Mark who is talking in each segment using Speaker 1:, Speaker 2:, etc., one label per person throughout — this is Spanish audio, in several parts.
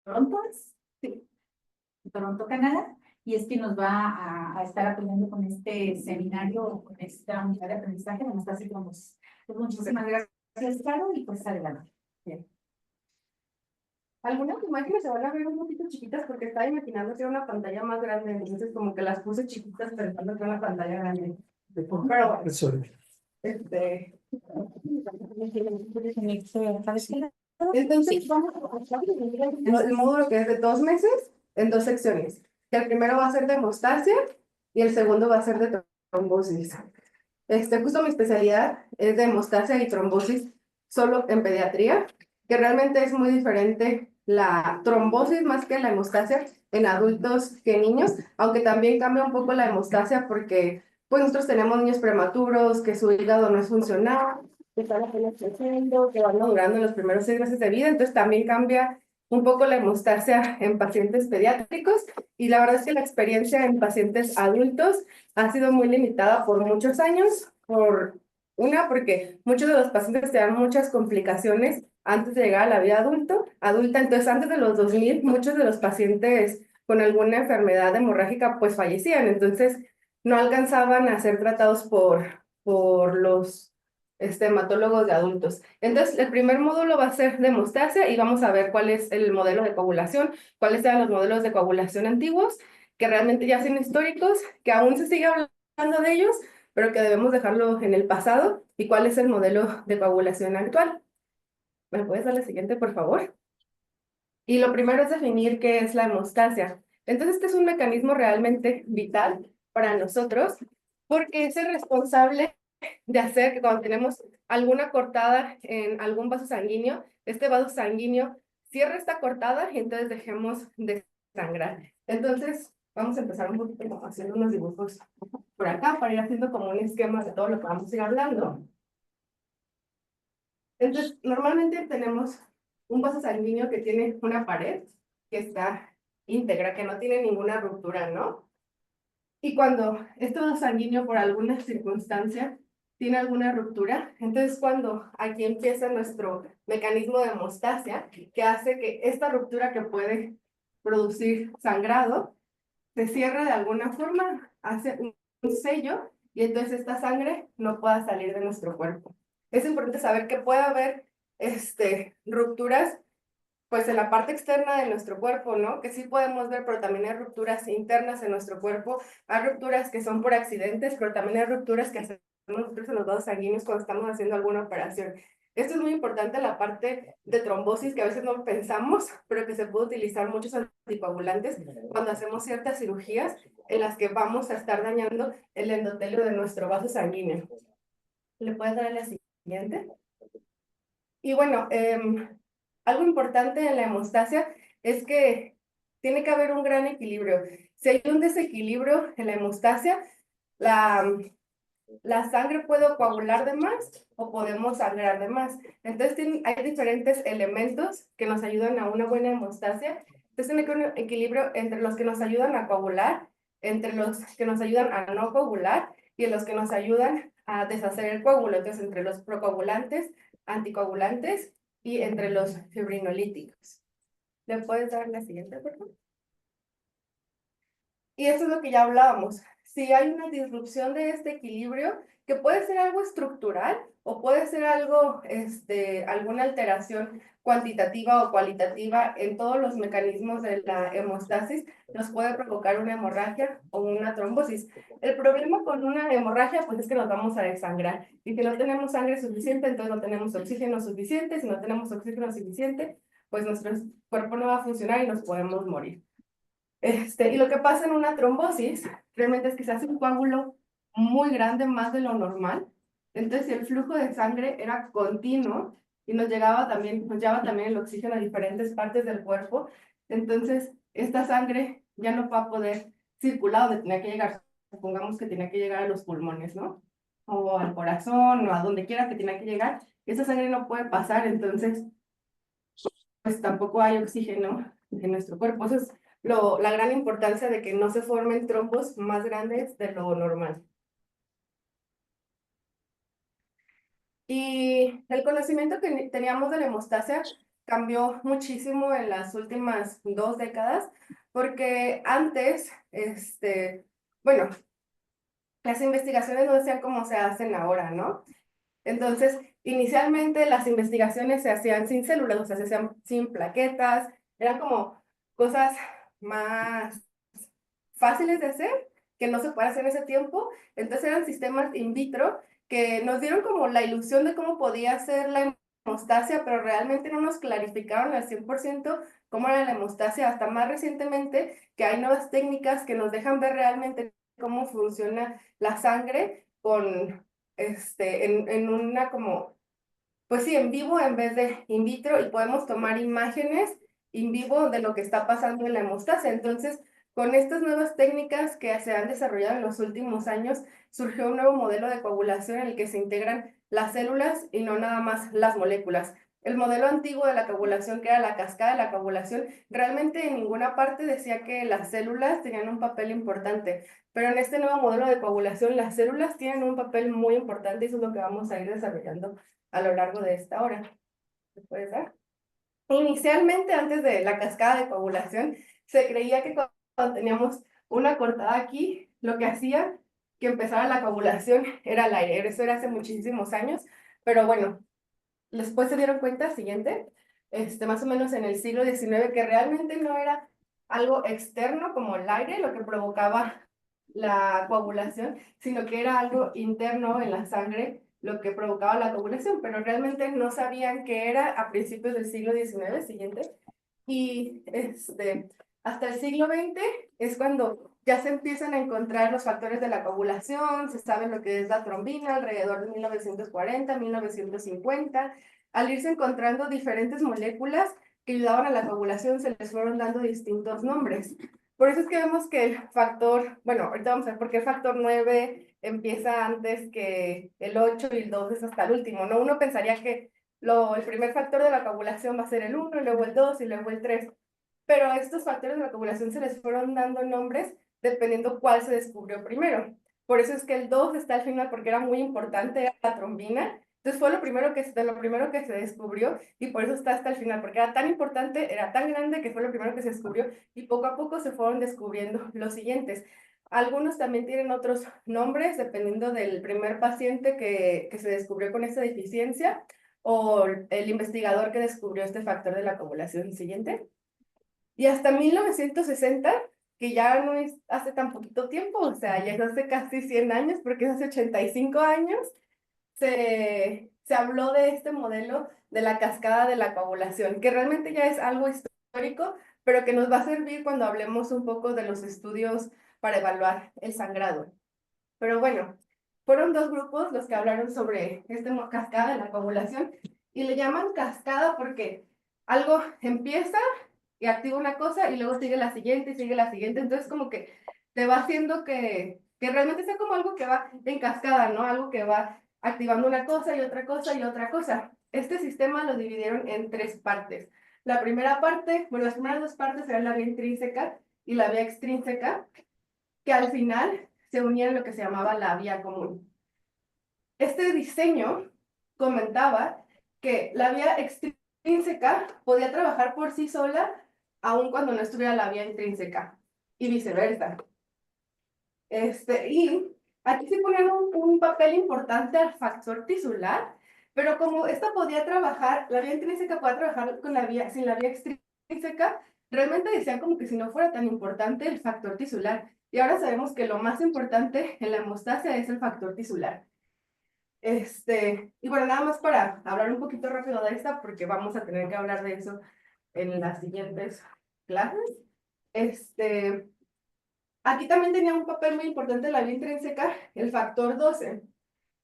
Speaker 1: Toronto, sí, Toronto, Canadá, y es quien nos va a estar apoyando con este seminario, con esta unidad de aprendizaje. Vamos a hacer pues muchísimas gracias, Caro, y pues adelante. Bien.
Speaker 2: Algunas imágenes se van a ver un poquito chiquitas porque estaba imaginando que era una pantalla más grande, entonces como que las puse chiquitas pensando que era una pantalla grande. Pero bueno, este... Entonces vamos a pasar el módulo que es de 2 meses en 2 secciones. El primero va a ser de hemostasia y el segundo va a ser de trombosis. Justo mi especialidad es de hemostasia y trombosis solo en pediatría, que realmente es muy diferente la trombosis más que la hemostasia en adultos que en niños, aunque también cambia un poco la hemostasia porque pues nosotros tenemos niños prematuros, que su hígado no es funcional, que están apenas creciendo, que van madurando en los primeros 6 meses de vida, entonces también cambia un poco la hemostasia en pacientes pediátricos y la verdad es que la experiencia en pacientes adultos ha sido muy limitada por muchos años, porque muchos de los pacientes te dan muchas complicaciones antes de llegar a la vida adulta, entonces antes de los 2000 muchos de los pacientes con alguna enfermedad hemorrágica pues fallecían, entonces no alcanzaban a ser tratados por los hematólogos de adultos. Entonces, el primer módulo va a ser de hemostasia y vamos a ver cuál es el modelo de coagulación, cuáles eran los modelos de coagulación antiguos, que realmente ya son históricos, que aún se sigue hablando de ellos, pero que debemos dejarlo en el pasado, y cuál es el modelo de coagulación actual. ¿Me puedes dar la siguiente, por favor? Y lo primero es definir qué es la hemostasia. Entonces, este es un mecanismo realmente vital para nosotros, porque es el responsable de hacer que cuando tenemos alguna cortada en algún vaso sanguíneo, este vaso sanguíneo cierre esta cortada y entonces dejemos de sangrar. Entonces, vamos a empezar un poquito haciendo unos dibujos por acá para ir haciendo como un esquema de todo lo que vamos a ir hablando. Entonces, normalmente tenemos un vaso sanguíneo que tiene una pared que está íntegra, que no tiene ninguna ruptura, ¿no? Y cuando este vaso sanguíneo por alguna circunstancia tiene alguna ruptura, entonces cuando aquí empieza nuestro mecanismo de hemostasia, que hace que esta ruptura que puede producir sangrado se cierre de alguna forma, hace un sello, y entonces esta sangre no pueda salir de nuestro cuerpo. Es importante saber que puede haber rupturas pues en la parte externa de nuestro cuerpo, ¿no? Que sí podemos ver, pero también hay rupturas internas en nuestro cuerpo. Hay rupturas que son por accidentes, pero también hay rupturas que hacemos nosotros en los vasos sanguíneos cuando estamos haciendo alguna operación. Esto es muy importante, la parte de trombosis, que a veces no pensamos, pero que se puede utilizar muchos anticoagulantes cuando hacemos ciertas cirugías en las que vamos a estar dañando el endotelio de nuestro vaso sanguíneo. ¿Le puedes dar a la siguiente? Y bueno, algo importante en la hemostasia es que tiene que haber un gran equilibrio. Si hay un desequilibrio en la hemostasia, la sangre puede coagular de más o podemos sangrar de más. Entonces hay diferentes elementos que nos ayudan a una buena hemostasia. Entonces tiene que haber un equilibrio entre los que nos ayudan a coagular, entre los que nos ayudan a no coagular y los que nos ayudan a deshacer el coágulo. Entonces entre los procoagulantes, anticoagulantes y entre los fibrinolíticos. ¿Le puedes dar la siguiente, por favor? Y eso es lo que ya hablábamos. Si hay una disrupción de este equilibrio, que puede ser algo estructural o puede ser algo, alguna alteración cuantitativa o cualitativa en todos los mecanismos de la hemostasis, nos puede provocar una hemorragia o una trombosis. El problema con una hemorragia, pues es que nos vamos a desangrar. Y si no tenemos sangre suficiente, entonces no tenemos oxígeno suficiente. Si no tenemos oxígeno suficiente, pues nuestro cuerpo no va a funcionar y nos podemos morir. Y lo que pasa en una trombosis realmente es que se hace un coágulo muy grande, más de lo normal. Entonces, si el flujo de sangre era continuo y nos llevaba también el oxígeno a diferentes partes del cuerpo, entonces esta sangre ya no va a poder circular donde tenía que llegar. Supongamos que tenía que llegar a los pulmones, ¿no? O al corazón, o a donde quiera que tenía que llegar. Esa sangre no puede pasar, entonces, pues tampoco hay oxígeno en nuestro cuerpo. Eso es la gran importancia de que no se formen trombos más grandes de lo normal. Y el conocimiento que teníamos de la hemostasia cambió muchísimo en las últimas 2 décadas, porque antes, bueno, las investigaciones no se hacían como se hacen ahora, ¿no? Entonces, inicialmente las investigaciones se hacían sin células, o sea, se hacían sin plaquetas, eran como cosas más fáciles de hacer, que no se puede hacer en ese tiempo. Entonces eran sistemas in vitro que nos dieron como la ilusión de cómo podía ser la hemostasia, pero realmente no nos clarificaron al 100% cómo era la hemostasia, hasta más recientemente que hay nuevas técnicas que nos dejan ver realmente cómo funciona la sangre con, en una como, pues sí, en vivo en vez de in vitro, y podemos tomar imágenes in vivo de lo que está pasando en la hemostasia. Entonces, con estas nuevas técnicas que se han desarrollado en los últimos años, surgió un nuevo modelo de coagulación en el que se integran las células y no nada más las moléculas. El modelo antiguo de la coagulación, que era la cascada de la coagulación, realmente en ninguna parte decía que las células tenían un papel importante, pero en este nuevo modelo de coagulación las células tienen un papel muy importante y eso es lo que vamos a ir desarrollando a lo largo de esta hora. ¿Se puede dar? Inicialmente, antes de la cascada de coagulación, se creía que cuando teníamos una cortada aquí, lo que hacía que empezara la coagulación era el aire. Eso era hace muchísimos años, pero bueno, después se dieron cuenta, siguiente, más o menos en el siglo XIX, que realmente no era algo externo como el aire lo que provocaba la coagulación, sino que era algo interno en la sangre lo que provocaba la coagulación, pero realmente no sabían qué era a principios del siglo XIX, siguiente, y hasta el siglo XX es cuando ya se empiezan a encontrar los factores de la coagulación, se sabe lo que es la trombina alrededor de 1940, 1950. Al irse encontrando diferentes moléculas que ayudaban a la coagulación, se les fueron dando distintos nombres. Por eso es que vemos que el factor, bueno, ahorita vamos a ver por qué el factor 9 empieza antes que el 8 y el 2 es hasta el último, ¿no? Uno pensaría que el primer factor de la coagulación va a ser el 1, y luego el 2 y luego el 3. Pero a estos factores de la coagulación se les fueron dando nombres dependiendo cuál se descubrió primero. Por eso es que el 2 está al final, porque era muy importante la trombina. Entonces fue lo primero que se descubrió, y por eso está hasta el final, porque era tan importante, era tan grande, que fue lo primero que se descubrió, y poco a poco se fueron descubriendo los siguientes. Algunos también tienen otros nombres dependiendo del primer paciente que se descubrió con esta deficiencia, o el investigador que descubrió este factor de la coagulación. Siguiente. Y hasta 1960, que ya no es hace tan poquito tiempo, o sea, ya es hace casi 100 años, porque es hace 85 años, se habló de este modelo de la cascada de la coagulación, que realmente ya es algo histórico, pero que nos va a servir cuando hablemos un poco de los estudios para evaluar el sangrado. Pero bueno, fueron 2 grupos los que hablaron sobre esta cascada de la coagulación, y le llaman cascada porque algo empieza y activa una cosa y luego sigue la siguiente y sigue la siguiente. Entonces como que te va haciendo que realmente sea como algo que va en cascada, ¿no? Algo que va activando una cosa y otra cosa y otra cosa. Este sistema lo dividieron en 3 partes. La primera parte, bueno, las primeras 2 partes eran la vía intrínseca y la vía extrínseca, que al final se unían en lo que se llamaba la vía común. Este diseño comentaba que la vía extrínseca podía trabajar por sí sola, aun cuando no estuviera la vía intrínseca, y viceversa. Y aquí se pone un papel importante al factor tisular, pero como esta podía trabajar, la vía intrínseca podía trabajar sin la vía extrínseca, realmente decían como que si no fuera tan importante el factor tisular. Y ahora sabemos que lo más importante en la hemostasia es el factor tisular. Y bueno, nada más para hablar un poquito rápido de esta, porque vamos a tener que hablar de eso en las siguientes clases. Aquí también tenía un papel muy importante la vía intrínseca, el factor 12.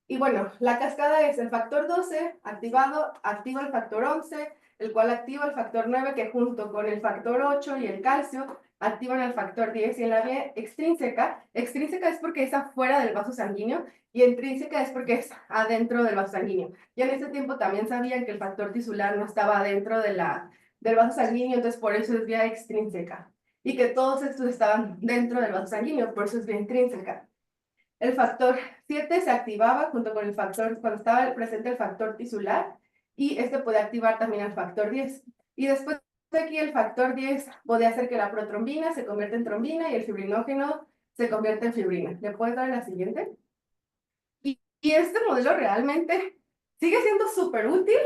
Speaker 2: Y bueno, la cascada es el factor 12 activado, activa el factor 11, el cual activa el factor 9, que junto con el factor 8 y el calcio activan el factor 10. Y en la vía extrínseca es porque es afuera del vaso sanguíneo, y intrínseca es porque es adentro del vaso sanguíneo. Y en ese tiempo también sabían que el factor tisular no estaba adentro del vaso sanguíneo, entonces por eso es vía extrínseca. Y que todos estos estaban dentro del vaso sanguíneo, por eso es vía intrínseca. El factor 7 se activaba junto con el factor, cuando estaba presente el factor tisular, y este puede activar también el factor 10. Y después de aquí el factor 10 podría hacer que la protrombina se convierta en trombina y el fibrinógeno se convierta en fibrina. ¿Le puedes dar a la siguiente? Y este modelo realmente sigue siendo súper útil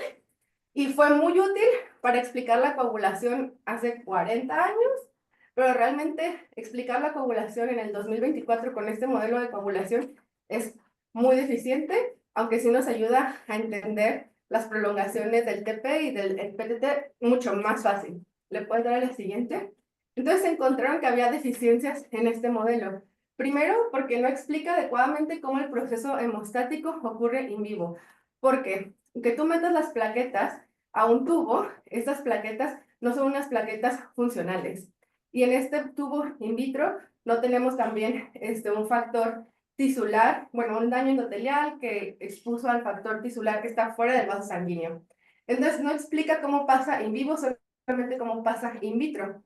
Speaker 2: y fue muy útil para explicar la coagulación hace 40 años, pero realmente explicar la coagulación en el 2024 con este modelo de coagulación es muy deficiente, aunque sí nos ayuda a entender las prolongaciones del TP y del PTT mucho más fácil. ¿Le puedes dar a la siguiente? Entonces encontraron que había deficiencias en este modelo. Primero, porque no explica adecuadamente cómo el proceso hemostático ocurre en vivo. Porque que tú metas las plaquetas a un tubo, estas plaquetas no son unas plaquetas funcionales. Y en este tubo in vitro no tenemos también un factor tisular, bueno, un daño endotelial que expuso al factor tisular que está fuera del vaso sanguíneo. Entonces no explica cómo pasa en vivo, solamente cómo pasa in vitro.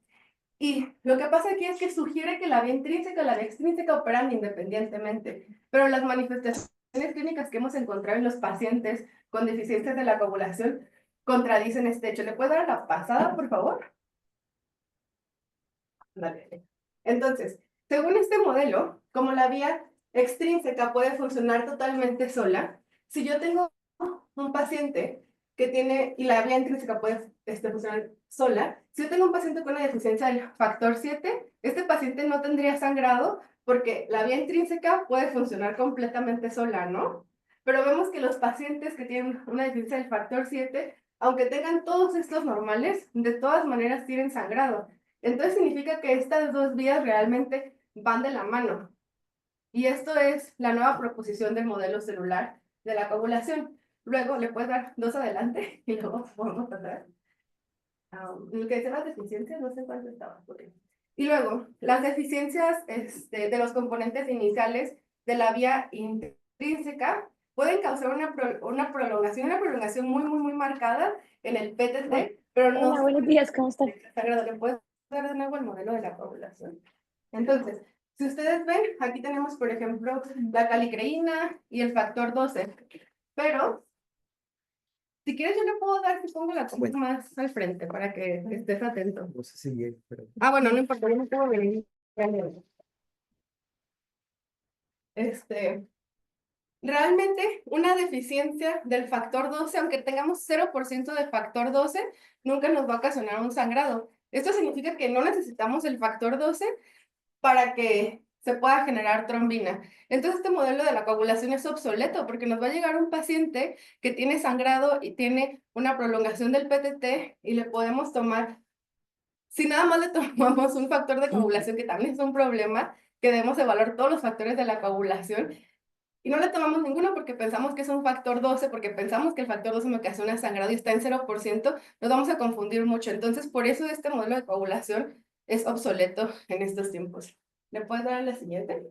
Speaker 2: Y lo que pasa aquí es que sugiere que la vía intrínseca y la vía extrínseca operan independientemente, pero las manifestaciones clínicas que hemos encontrado en los pacientes con deficiencias de la coagulación contradicen este hecho. ¿Le puedo dar la pasada, por favor? Vale. Entonces, según este modelo, como la vía extrínseca puede funcionar totalmente sola, si yo tengo un paciente que tiene, y la vía intrínseca puede funcionar sola, si yo tengo un paciente con una deficiencia del factor 7, este paciente no tendría sangrado porque la vía intrínseca puede funcionar completamente sola, ¿no? Pero vemos que los pacientes que tienen una deficiencia del factor 7, aunque tengan todos estos normales, de todas maneras tienen sangrado. Entonces significa que estas dos vías realmente van de la mano. Y esto es la nueva proposición del modelo celular de la coagulación. Luego le puedes dar dos adelante y luego podemos pasar. Lo que dice las deficiencias, no sé cuánto estaba. Okay. Y luego, las deficiencias de los componentes iniciales de la vía intrínseca pueden causar una prolongación muy marcada en el PTT, pero no...
Speaker 3: Hola, buenos días, ¿cómo están?
Speaker 2: ¿Le puedes dar de nuevo el modelo de la coagulación? Entonces, si ustedes ven, aquí tenemos, por ejemplo, la calicreína y el factor 12, pero si quieres yo le puedo dar, si pongo la compu más al frente para que estés atento.
Speaker 4: No sé si bien, pero...
Speaker 2: Bueno, no importa, yo no puedo venir. Realmente una deficiencia del factor 12, aunque tengamos 0% de factor 12, nunca nos va a ocasionar un sangrado. Esto significa que no necesitamos el factor 12 para que se pueda generar trombina. Entonces este modelo de la coagulación es obsoleto porque nos va a llegar un paciente que tiene sangrado y tiene una prolongación del PTT y le podemos tomar, si nada más le tomamos un factor de coagulación que también es un problema, que debemos evaluar todos los factores de la coagulación y no le tomamos ninguno porque pensamos que es un factor 12, porque pensamos que el factor 12 me ocasiona sangrado y está en 0%, nos vamos a confundir mucho. Entonces, por eso este modelo de coagulación es obsoleto en estos tiempos. ¿Le puedes dar a la siguiente?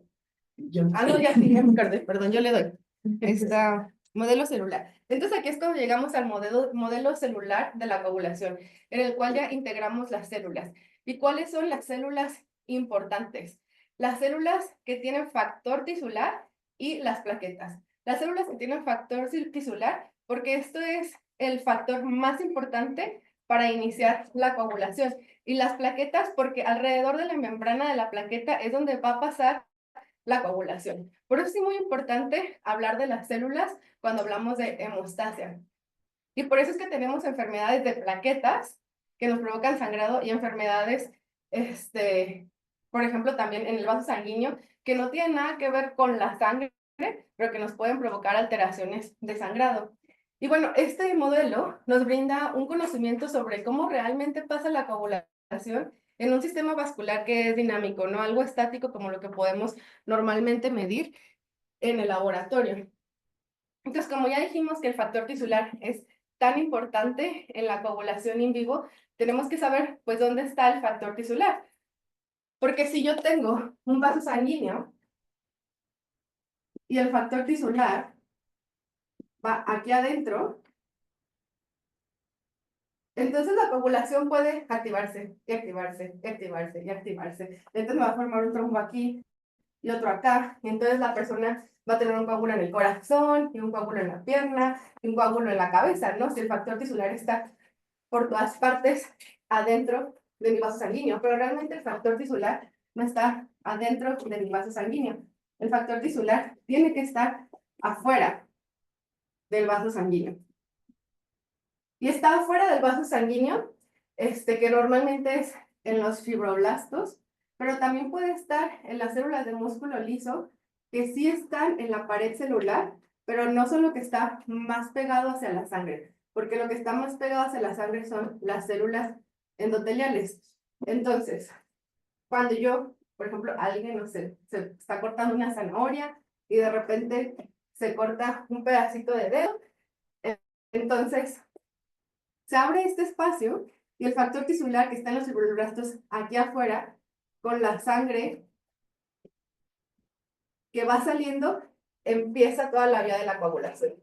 Speaker 2: No, ya sí, ya me acordé, perdón, yo le doy. Está modelo celular. Entonces aquí es cuando llegamos al modelo celular de la coagulación, en el cual ya integramos las células. ¿Y cuáles son las células importantes? Las células que tienen factor tisular y las plaquetas. Las células que tienen factor tisular, porque esto es el factor más importante para iniciar la coagulación. Y las plaquetas, porque alrededor de la membrana de la plaqueta es donde va a pasar la coagulación. Por eso es muy importante hablar de las células cuando hablamos de hemostasia. Y por eso es que tenemos enfermedades de plaquetas que nos provocan sangrado y enfermedades, por ejemplo, también en el vaso sanguíneo, que no tienen nada que ver con la sangre, pero que nos pueden provocar alteraciones de sangrado. Y bueno, este modelo nos brinda un conocimiento sobre cómo realmente pasa la coagulación en un sistema vascular que es dinámico, no algo estático como lo que podemos normalmente medir en el laboratorio. Entonces, como ya dijimos que el factor tisular es tan importante en la coagulación in vivo, tenemos que saber, pues, dónde está el factor tisular. Porque si yo tengo un vaso sanguíneo y el factor tisular va aquí adentro, entonces la coagulación puede activarse, y activarse, y activarse, y activarse. Entonces me va a formar un trombo aquí y otro acá. Y entonces la persona va a tener un coágulo en el corazón, y un coágulo en la pierna, y un coágulo en la cabeza, ¿no? Si el factor tisular está por todas partes adentro de mi vaso sanguíneo, pero realmente el factor tisular no está adentro de mi vaso sanguíneo. El factor tisular tiene que estar afuera del vaso sanguíneo. Y está afuera del vaso sanguíneo, que normalmente es en los fibroblastos, pero también puede estar en las células de músculo liso, que sí están en la pared celular, pero no son lo que está más pegado hacia la sangre, porque lo que está más pegado hacia la sangre son las células endoteliales. Entonces, cuando yo, por ejemplo, alguien, no sé, se está cortando una zanahoria y de repente se corta un pedacito de dedo, entonces se abre este espacio y el factor tisular que está en los fibroblastos aquí afuera, con la sangre que va saliendo, empieza toda la vía de la coagulación.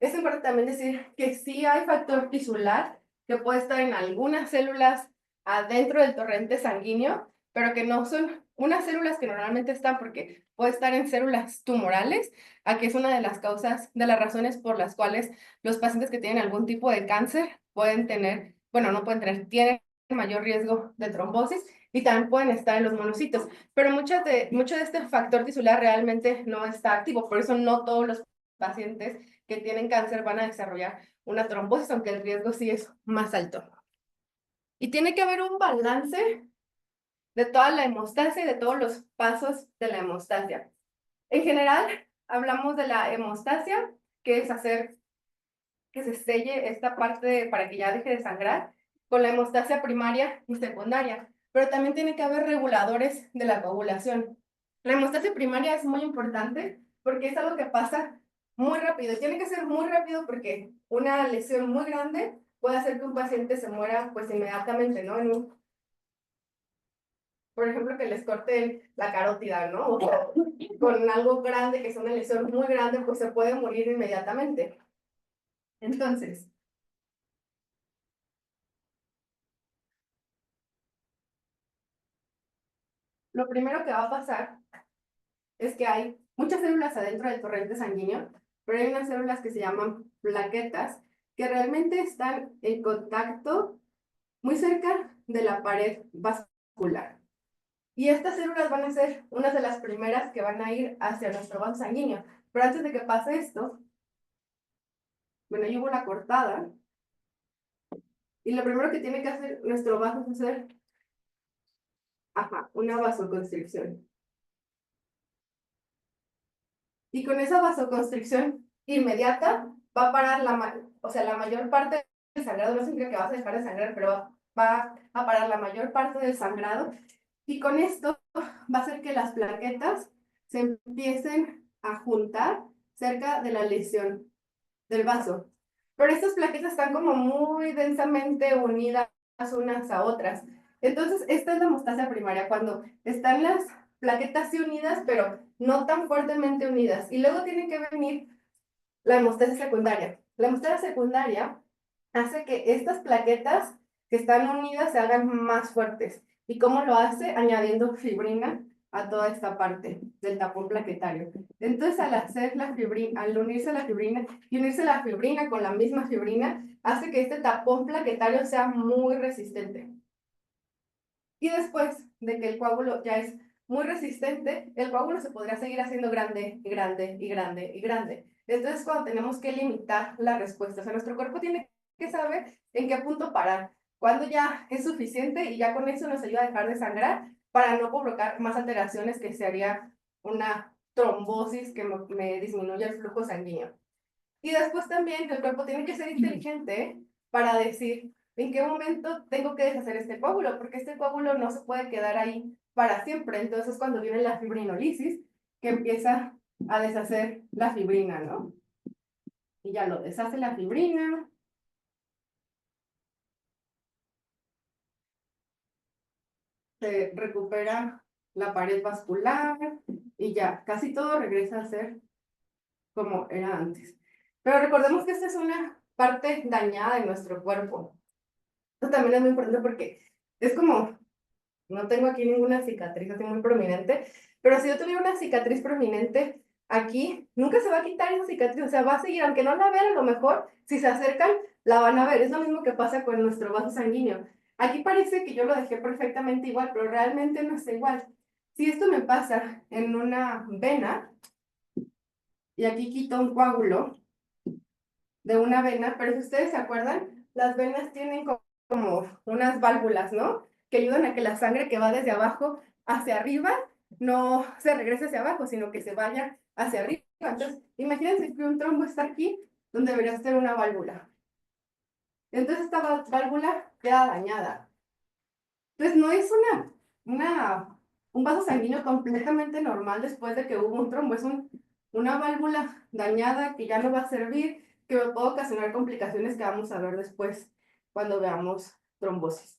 Speaker 2: Es importante también decir que sí hay factor tisular que puede estar en algunas células adentro del torrente sanguíneo, pero que no son unas células que normalmente están, porque puede estar en células tumorales, aquí es una de las causas, de las razones por las cuales los pacientes que tienen algún tipo de cáncer pueden tener, bueno, no pueden tener, tienen mayor riesgo de trombosis y también pueden estar en los monocitos, pero mucho de este factor tisular realmente no está activo, por eso no todos los pacientes que tienen cáncer van a desarrollar una trombosis, aunque el riesgo sí es más alto. Y tiene que haber un balance de toda la hemostasia y de todos los pasos de la hemostasia. En general, hablamos de la hemostasia, que es hacer que se selle esta parte para que ya deje de sangrar, con la hemostasia primaria y secundaria, pero también tiene que haber reguladores de la coagulación. La hemostasia primaria es muy importante porque es algo que pasa muy rápido. Tiene que ser muy rápido porque una lesión muy grande puede hacer que un paciente se muera pues inmediatamente, ¿no? Por ejemplo, que les corten la carótida, ¿no? O con algo grande, que es una lesión muy grande, pues se puede morir inmediatamente. Entonces, lo primero que va a pasar es que hay muchas células adentro del torrente sanguíneo, pero hay unas células que se llaman plaquetas, que realmente están en contacto muy cerca de la pared vascular. Y estas células van a ser unas de las primeras que van a ir hacia nuestro vaso sanguíneo. Pero antes de que pase esto, bueno, yo hubo una cortada, y lo primero que tiene que hacer nuestro vaso es hacer, una vasoconstricción. Y con esa vasoconstricción inmediata va a parar la mayor parte del sangrado. No significa que vas a dejar de sangrar, pero va a parar la mayor parte del sangrado. Y con esto va a hacer que las plaquetas se empiecen a juntar cerca de la lesión del vaso. Pero estas plaquetas están como muy densamente unidas unas a otras. Entonces, esta es la hemostasia primaria, cuando están las plaquetas sí unidas, pero no tan fuertemente unidas. Y luego tiene que venir la hemostasia secundaria. La hemostasia secundaria hace que estas plaquetas que están unidas se hagan más fuertes. ¿Y cómo lo hace? Añadiendo fibrina a toda esta parte del tapón plaquetario. Entonces, al hacer la fibrina, al unirse la fibrina y unirse la fibrina con la misma fibrina, hace que este tapón plaquetario sea muy resistente. Y después de que el coágulo ya es muy resistente, el coágulo se podría seguir haciendo grande y grande y grande y grande. Entonces, cuando tenemos que limitar la respuesta, o sea, nuestro cuerpo tiene que saber en qué punto parar, cuando ya es suficiente y ya con eso nos ayuda a dejar de sangrar para no provocar más alteraciones que sería una trombosis que me disminuye el flujo sanguíneo. Y después también el cuerpo tiene que ser inteligente para decir en qué momento tengo que deshacer este coágulo, porque este coágulo no se puede quedar ahí para siempre. Entonces, cuando viene la fibrinolisis, que empieza a deshacer la fibrina, ¿no? Y ya lo deshace la fibrina. Se recupera la pared vascular y ya, casi todo regresa a ser como era antes. Pero recordemos que esta es una parte dañada de nuestro cuerpo. Esto también es muy importante porque es como, no tengo aquí ninguna cicatriz así muy prominente, pero si yo tuviera una cicatriz prominente aquí, nunca se va a quitar esa cicatriz, o sea, va a seguir, aunque no la vean a lo mejor, si se acercan, la van a ver. Es lo mismo que pasa con nuestro vaso sanguíneo. Aquí parece que yo lo dejé perfectamente igual, pero realmente no está igual. Si esto me pasa en una vena, y aquí quito un coágulo de una vena, pero si ustedes se acuerdan, las venas tienen como unas válvulas, ¿no? Que ayudan a que la sangre que va desde abajo hacia arriba no se regrese hacia abajo, sino que se vaya hacia arriba. Entonces, imagínense que un trombo está aquí, donde debería estar una válvula. Entonces, esta válvula queda dañada. Entonces, no es un vaso sanguíneo completamente normal después de que hubo un trombo. Es una válvula dañada que ya no va a servir, que puede ocasionar complicaciones que vamos a ver después cuando veamos trombosis.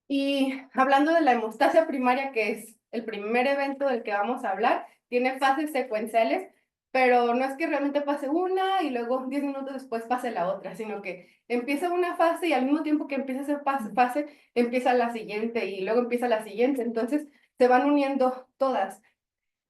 Speaker 2: Y hablando de la hemostasia primaria, que es el primer evento del que vamos a hablar, tiene fases secuenciales, pero no es que realmente pase una y luego 10 minutos después pase la otra, sino que empieza una fase y al mismo tiempo que empieza esa fase, empieza la siguiente y luego empieza la siguiente. Entonces se van uniendo todas.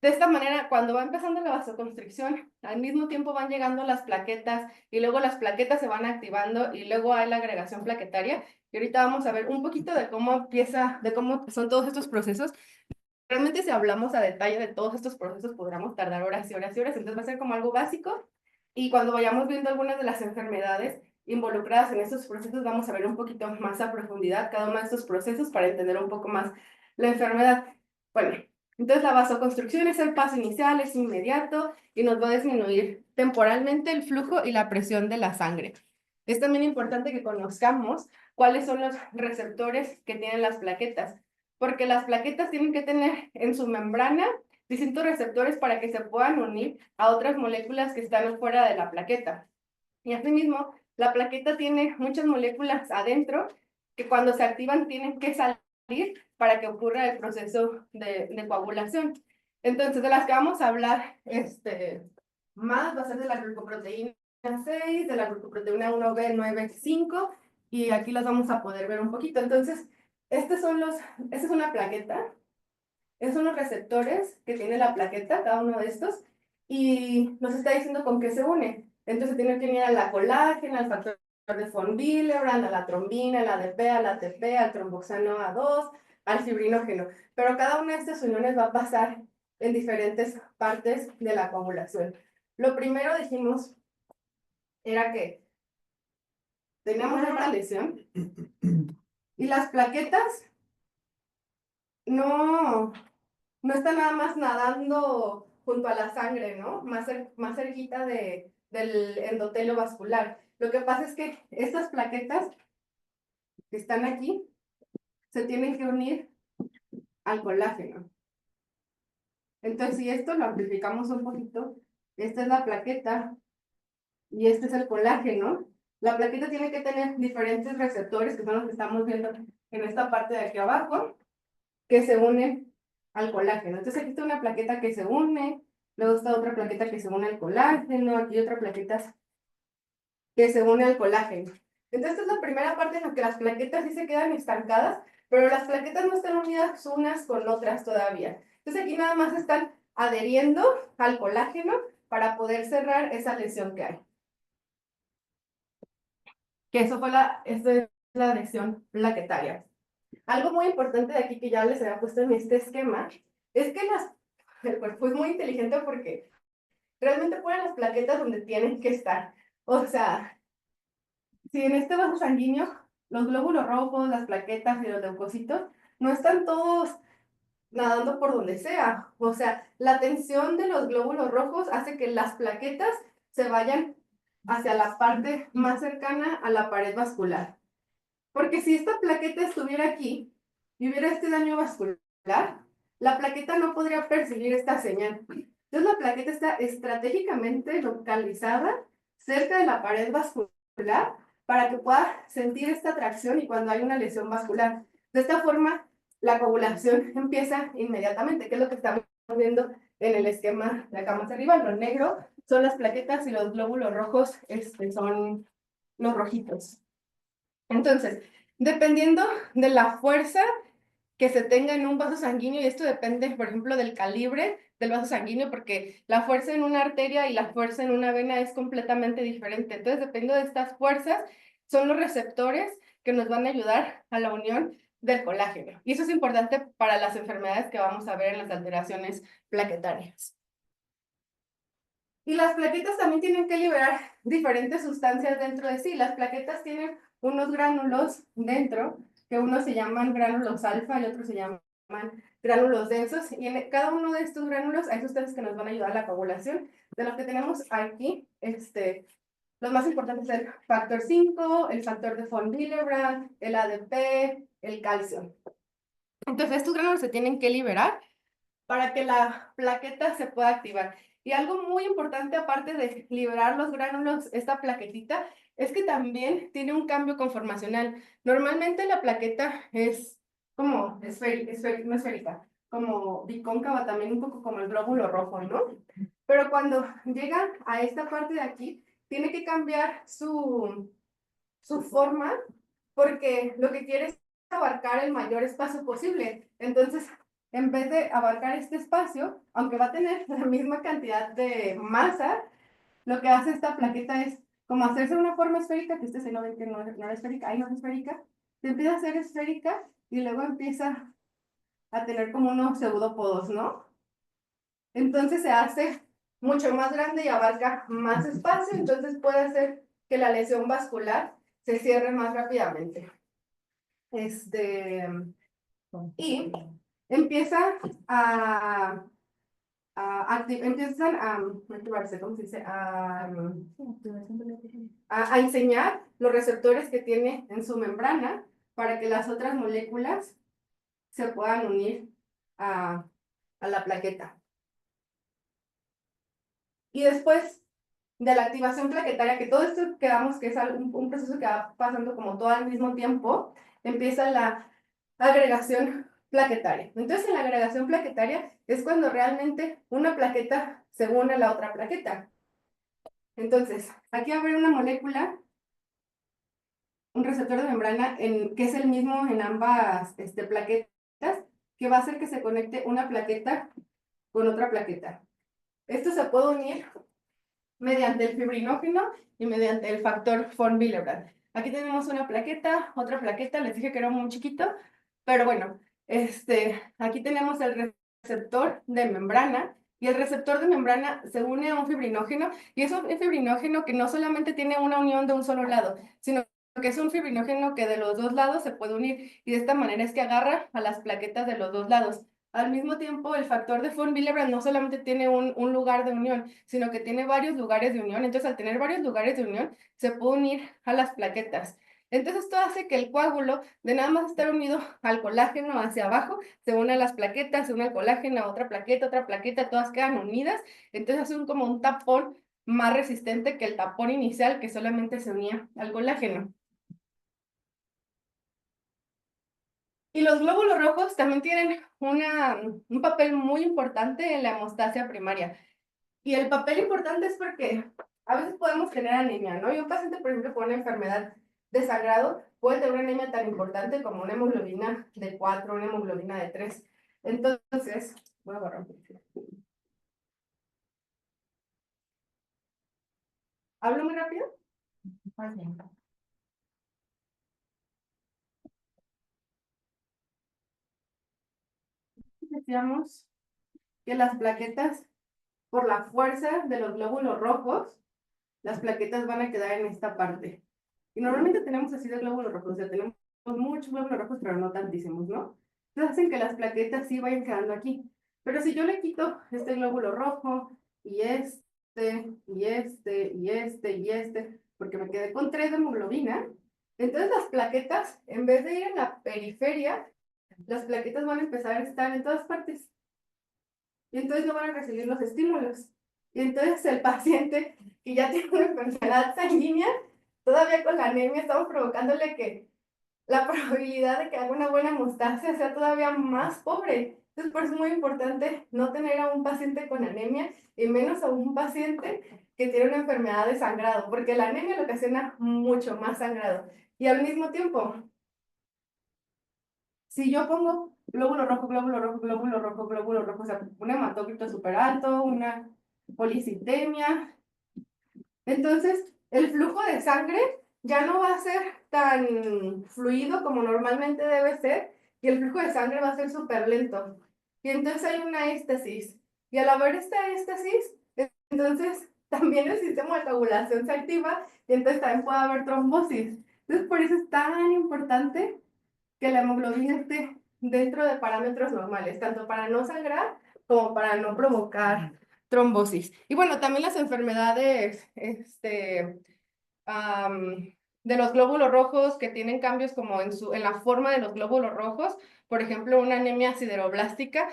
Speaker 2: De esta manera, cuando va empezando la vasoconstricción, al mismo tiempo van llegando las plaquetas y luego las plaquetas se van activando y luego hay la agregación plaquetaria. Y ahorita vamos a ver un poquito de cómo empieza, de cómo son todos estos procesos. Realmente si hablamos a detalle de todos estos procesos podríamos tardar horas y horas y horas, entonces va a ser como algo básico. Y cuando vayamos viendo algunas de las enfermedades involucradas en estos procesos, vamos a ver un poquito más a profundidad cada uno de estos procesos para entender un poco más la enfermedad. Bueno, entonces la vasoconstricción es el paso inicial, es inmediato y nos va a disminuir temporalmente el flujo y la presión de la sangre. Es también importante que conozcamos cuáles son los receptores que tienen las plaquetas, porque las plaquetas tienen que tener en su membrana distintos receptores para que se puedan unir a otras moléculas que están fuera de la plaqueta. Y asimismo, la plaqueta tiene muchas moléculas adentro que cuando se activan tienen que salir para que ocurra el proceso de coagulación. Entonces, de las que vamos a hablar más va a ser de la glucoproteína 6, de la glucoproteína 1B9,5, y aquí las vamos a poder ver un poquito. Entonces, esta es una plaqueta, estos son los receptores que tiene la plaqueta, cada uno de estos, y nos está diciendo con qué se une. Entonces tiene que unir a la colágena, al factor de von Willebrand, a la trombina, a la ADP, al ATP, al tromboxano A2, al fibrinógeno. Pero cada una de estas uniones va a pasar en diferentes partes de la coagulación. Lo primero dijimos era que teníamos una lesión y las plaquetas no está nada más nadando junto a la sangre, ¿no? Más cerquita del endotelio vascular. Lo que pasa es que estas plaquetas que están aquí se tienen que unir al colágeno. Entonces, si esto lo amplificamos un poquito, esta es la plaqueta y este es el colágeno. La plaqueta tiene que tener diferentes receptores, que son los que estamos viendo en esta parte de aquí abajo, que se unen al colágeno. Entonces aquí está una plaqueta que se une, luego está otra plaqueta que se une al colágeno, aquí otra plaqueta que se une al colágeno. Entonces esta es la primera parte en la que las plaquetas sí se quedan estancadas, pero las plaquetas no están unidas unas con otras todavía. Entonces aquí nada más están adheriendo al colágeno para poder cerrar esa lesión que hay. Que esta es la adhesión plaquetaria. Algo muy importante de aquí que ya les había puesto en este esquema es que el cuerpo es muy inteligente porque realmente ponen las plaquetas donde tienen que estar. O sea, si en este vaso sanguíneo los glóbulos rojos, las plaquetas y los leucocitos no están todos nadando por donde sea. O sea, la tensión de los glóbulos rojos hace que las plaquetas se vayan hacia la parte más cercana a la pared vascular. Porque si esta plaqueta estuviera aquí y hubiera este daño vascular, la plaqueta no podría percibir esta señal. Entonces la plaqueta está estratégicamente localizada cerca de la pared vascular para que pueda sentir esta atracción y cuando hay una lesión vascular. De esta forma, la coagulación empieza inmediatamente, que es lo que estamos viendo en el esquema de acá más arriba. Lo negro son las plaquetas y los glóbulos rojos son los rojitos. Entonces, dependiendo de la fuerza que se tenga en un vaso sanguíneo, y esto depende, por ejemplo, del calibre del vaso sanguíneo, porque la fuerza en una arteria y la fuerza en una vena es completamente diferente. Entonces, dependiendo de estas fuerzas, son los receptores que nos van a ayudar a la unión del colágeno. Y eso es importante para las enfermedades que vamos a ver en las alteraciones plaquetarias. Y las plaquetas también tienen que liberar diferentes sustancias dentro de sí. Las plaquetas tienen unos gránulos dentro, que unos se llaman gránulos alfa y otros se llaman gránulos densos. Y en cada uno de estos gránulos hay sustancias que nos van a ayudar a la coagulación. De los que tenemos aquí, los más importantes son el factor 5, el factor de von Willebrand, el ADP, el calcio. Entonces, estos gránulos se tienen que liberar para que la plaqueta se pueda activar. Y algo muy importante, aparte de liberar los gránulos, esta plaquetita, es que también tiene un cambio conformacional. Normalmente la plaqueta es como no esférica, como bicóncava, también un poco como el glóbulo rojo, ¿no? Pero cuando llegan a esta parte de aquí, tiene que cambiar su forma, porque lo que quiere es abarcar el mayor espacio posible. Entonces, en vez de abarcar este espacio, aunque va a tener la misma cantidad de masa, lo que hace esta plaqueta es como hacerse una forma esférica, que se lo ven que no es esférica, ahí no es esférica, se empieza a hacer esférica y luego empieza a tener como unos pseudópodos, ¿no? Entonces se hace mucho más grande y abarca más espacio, entonces puede hacer que la lesión vascular se cierre más rápidamente. Y empieza empiezan a activarse, ¿cómo se dice? A enseñar los receptores que tiene en su membrana para que las otras moléculas se puedan unir a la plaqueta. Y después de la activación plaquetaria, que todo esto quedamos que es un proceso que va pasando como todo al mismo tiempo, empieza la agregación plaquetaria. Entonces, en la agregación plaquetaria es cuando realmente una plaqueta se une a la otra plaqueta. Entonces, aquí va a haber una molécula, un receptor de membrana, que es el mismo en ambas plaquetas, que va a hacer que se conecte una plaqueta con otra plaqueta. Esto se puede unir mediante el fibrinógeno y mediante el factor von Willebrand. Aquí tenemos una plaqueta, otra plaqueta, les dije que era muy chiquito, pero bueno, aquí tenemos el receptor de membrana, y el receptor de membrana se une a un fibrinógeno, y es un fibrinógeno que no solamente tiene una unión de un solo lado, sino que es un fibrinógeno que de los dos lados se puede unir, y de esta manera es que agarra a las plaquetas de los dos lados. Al mismo tiempo, el factor de von Willebrand no solamente tiene un lugar de unión, sino que tiene varios lugares de unión. Entonces, al tener varios lugares de unión, se puede unir a las plaquetas. Entonces, esto hace que el coágulo, de nada más estar unido al colágeno hacia abajo, se une a las plaquetas, se une al colágeno a otra plaqueta, todas quedan unidas. Entonces, hace como un tapón más resistente que el tapón inicial, que solamente se unía al colágeno. Y los glóbulos rojos también tienen un papel muy importante en la hemostasia primaria. Y el papel importante es porque a veces podemos tener anemia, ¿no? Y un paciente, por ejemplo, con una enfermedad de sangrado puede tener una anemia tan importante como una hemoglobina de 4, una hemoglobina de 3. Entonces, voy a borrar. ¿Hablo muy rápido?
Speaker 1: Más bien.
Speaker 2: Decíamos que las plaquetas, por la fuerza de los glóbulos rojos, las plaquetas van a quedar en esta parte. Y normalmente tenemos así de glóbulos rojos, o sea, tenemos muchos glóbulos rojos, pero no tantísimos, ¿no? Entonces hacen que las plaquetas sí vayan quedando aquí. Pero si yo le quito este glóbulo rojo, y porque me quedé con 3 de hemoglobina, entonces las plaquetas, en vez de ir en la periferia, las plaquetas van a empezar a estar en todas partes. Y entonces no van a recibir los estímulos. Y entonces el paciente que ya tiene una enfermedad sanguínea, todavía con la anemia, estamos provocándole que la probabilidad de que haga una buena hemostasia sea todavía más pobre. Entonces, por eso es muy importante no tener a un paciente con anemia, y menos a un paciente que tiene una enfermedad de sangrado, porque la anemia le ocasiona mucho más sangrado. Y al mismo tiempo, si yo pongo glóbulo rojo, glóbulo rojo, glóbulo rojo, glóbulo rojo, o sea, un hematócrito súper alto, una policitemia, entonces el flujo de sangre ya no va a ser tan fluido como normalmente debe ser, y el flujo de sangre va a ser súper lento. Y entonces hay una éstasis. Y al haber esta éstasis, entonces también el sistema de coagulación se activa y entonces también puede haber trombosis. Entonces por eso es tan importante que la hemoglobina esté dentro de parámetros normales, tanto para no sangrar como para no provocar trombosis. Y bueno, también las enfermedades de los glóbulos rojos que tienen cambios como en la forma de los glóbulos rojos, por ejemplo, una anemia sideroblástica.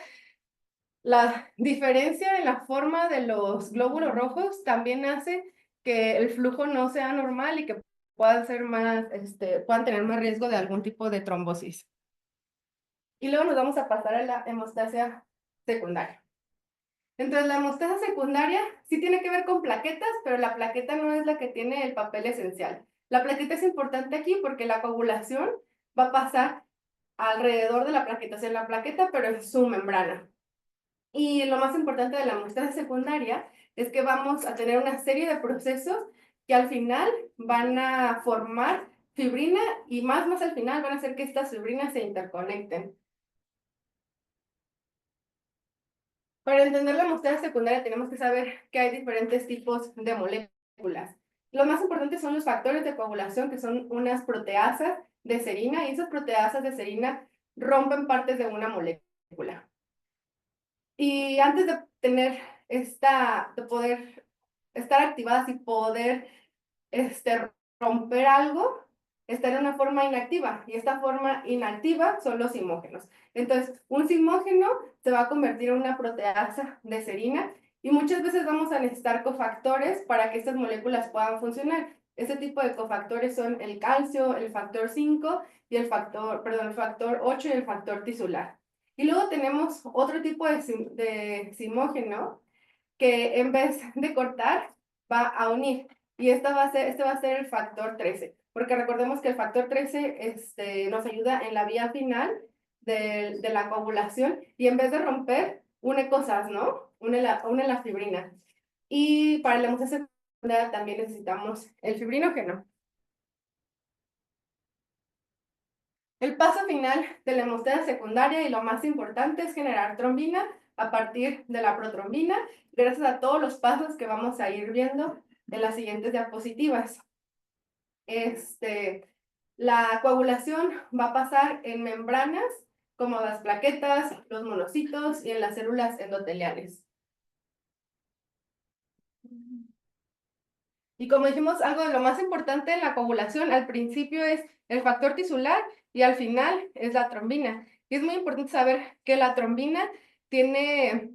Speaker 2: La diferencia en la forma de los glóbulos rojos también hace que el flujo no sea normal y que puedan tener más riesgo de algún tipo de trombosis. Y luego nos vamos a pasar a la hemostasia secundaria. Entonces, la hemostasia secundaria sí tiene que ver con plaquetas, pero la plaqueta no es la que tiene el papel esencial. La plaqueta es importante aquí porque la coagulación va a pasar alrededor de la plaqueta, o sea, la plaqueta, pero en su membrana. Y lo más importante de la hemostasia secundaria es que vamos a tener una serie de procesos que al final van a formar fibrina y más al final van a hacer que estas fibrinas se interconecten. Para entender la hemostasia secundaria tenemos que saber que hay diferentes tipos de moléculas. Lo más importante son los factores de coagulación, que son unas proteasas de serina, y esas proteasas de serina rompen partes de una molécula. Y antes de tener de poder estar activadas y poder romper algo, está en una forma inactiva, y esta forma inactiva son los simógenos. Entonces, un simógeno se va a convertir en una proteasa de serina, y muchas veces vamos a necesitar cofactores para que estas moléculas puedan funcionar. Este tipo de cofactores son el calcio, el factor 5 y el factor 8 y el factor tisular. Y luego tenemos otro tipo de simógeno que en vez de cortar va a unir. Y este va a ser el factor 13, porque recordemos que el factor 13 nos ayuda en la vía final de la coagulación, y en vez de romper, une cosas, ¿no? Une la fibrina. Y para la hemostasia secundaria también necesitamos el fibrinógeno. El paso final de la hemostasia secundaria y lo más importante es generar trombina a partir de la protrombina, gracias a todos los pasos que vamos a ir viendo en las siguientes diapositivas. La coagulación va a pasar en membranas como las plaquetas, los monocitos y en las células endoteliales. Y como dijimos, algo de lo más importante en la coagulación al principio es el factor tisular y al final es la trombina. Y es muy importante saber que la trombina tiene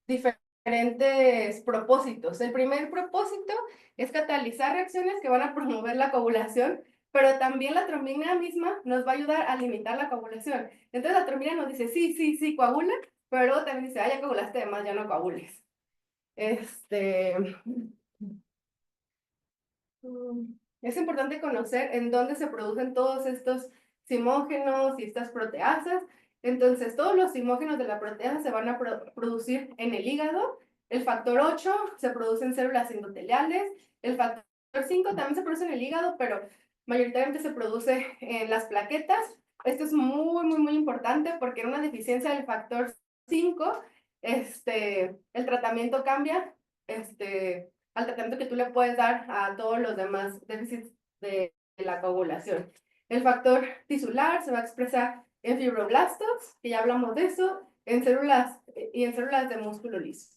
Speaker 2: diferentes propósitos. El primer propósito es catalizar reacciones que van a promover la coagulación, pero también la trombina misma nos va a ayudar a limitar la coagulación. Entonces la trombina nos dice, sí, sí, sí, coagula, pero luego también dice, ya coagulaste, además ya no coagules. Es importante conocer en dónde se producen todos estos simógenos y estas proteasas. Entonces, todos los simógenos de la proteasa se van a producir en el hígado. El factor 8 se produce en células endoteliales. El factor 5 también se produce en el hígado, pero mayoritariamente se produce en las plaquetas. Esto es muy, muy, muy importante porque en una deficiencia del factor 5, el tratamiento cambia, al tratamiento que tú le puedes dar a todos los demás déficits de la coagulación. El factor tisular se va a expresar en fibroblastos, que ya hablamos de eso, en células de músculo liso.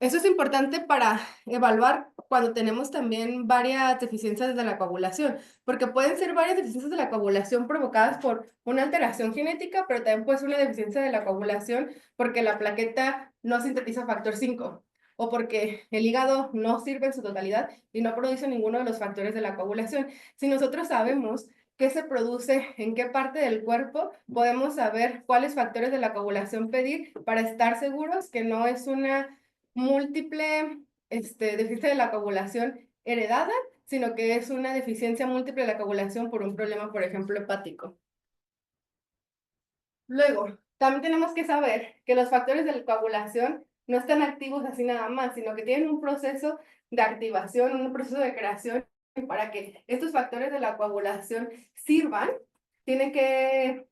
Speaker 2: Eso es importante para evaluar cuando tenemos también varias deficiencias de la coagulación, porque pueden ser varias deficiencias de la coagulación provocadas por una alteración genética, pero también puede ser una deficiencia de la coagulación porque la plaqueta no sintetiza factor 5, o porque el hígado no sirve en su totalidad y no produce ninguno de los factores de la coagulación. Si nosotros sabemos qué se produce en qué parte del cuerpo, podemos saber cuáles factores de la coagulación pedir para estar seguros que no es una múltiple deficiencia de la coagulación heredada, sino que es una deficiencia múltiple de la coagulación por un problema, por ejemplo, hepático. Luego, también tenemos que saber que los factores de la coagulación no están activos así nada más, sino que tienen un proceso de activación, un proceso de creación. Y para que estos factores de la coagulación sirvan, tiene que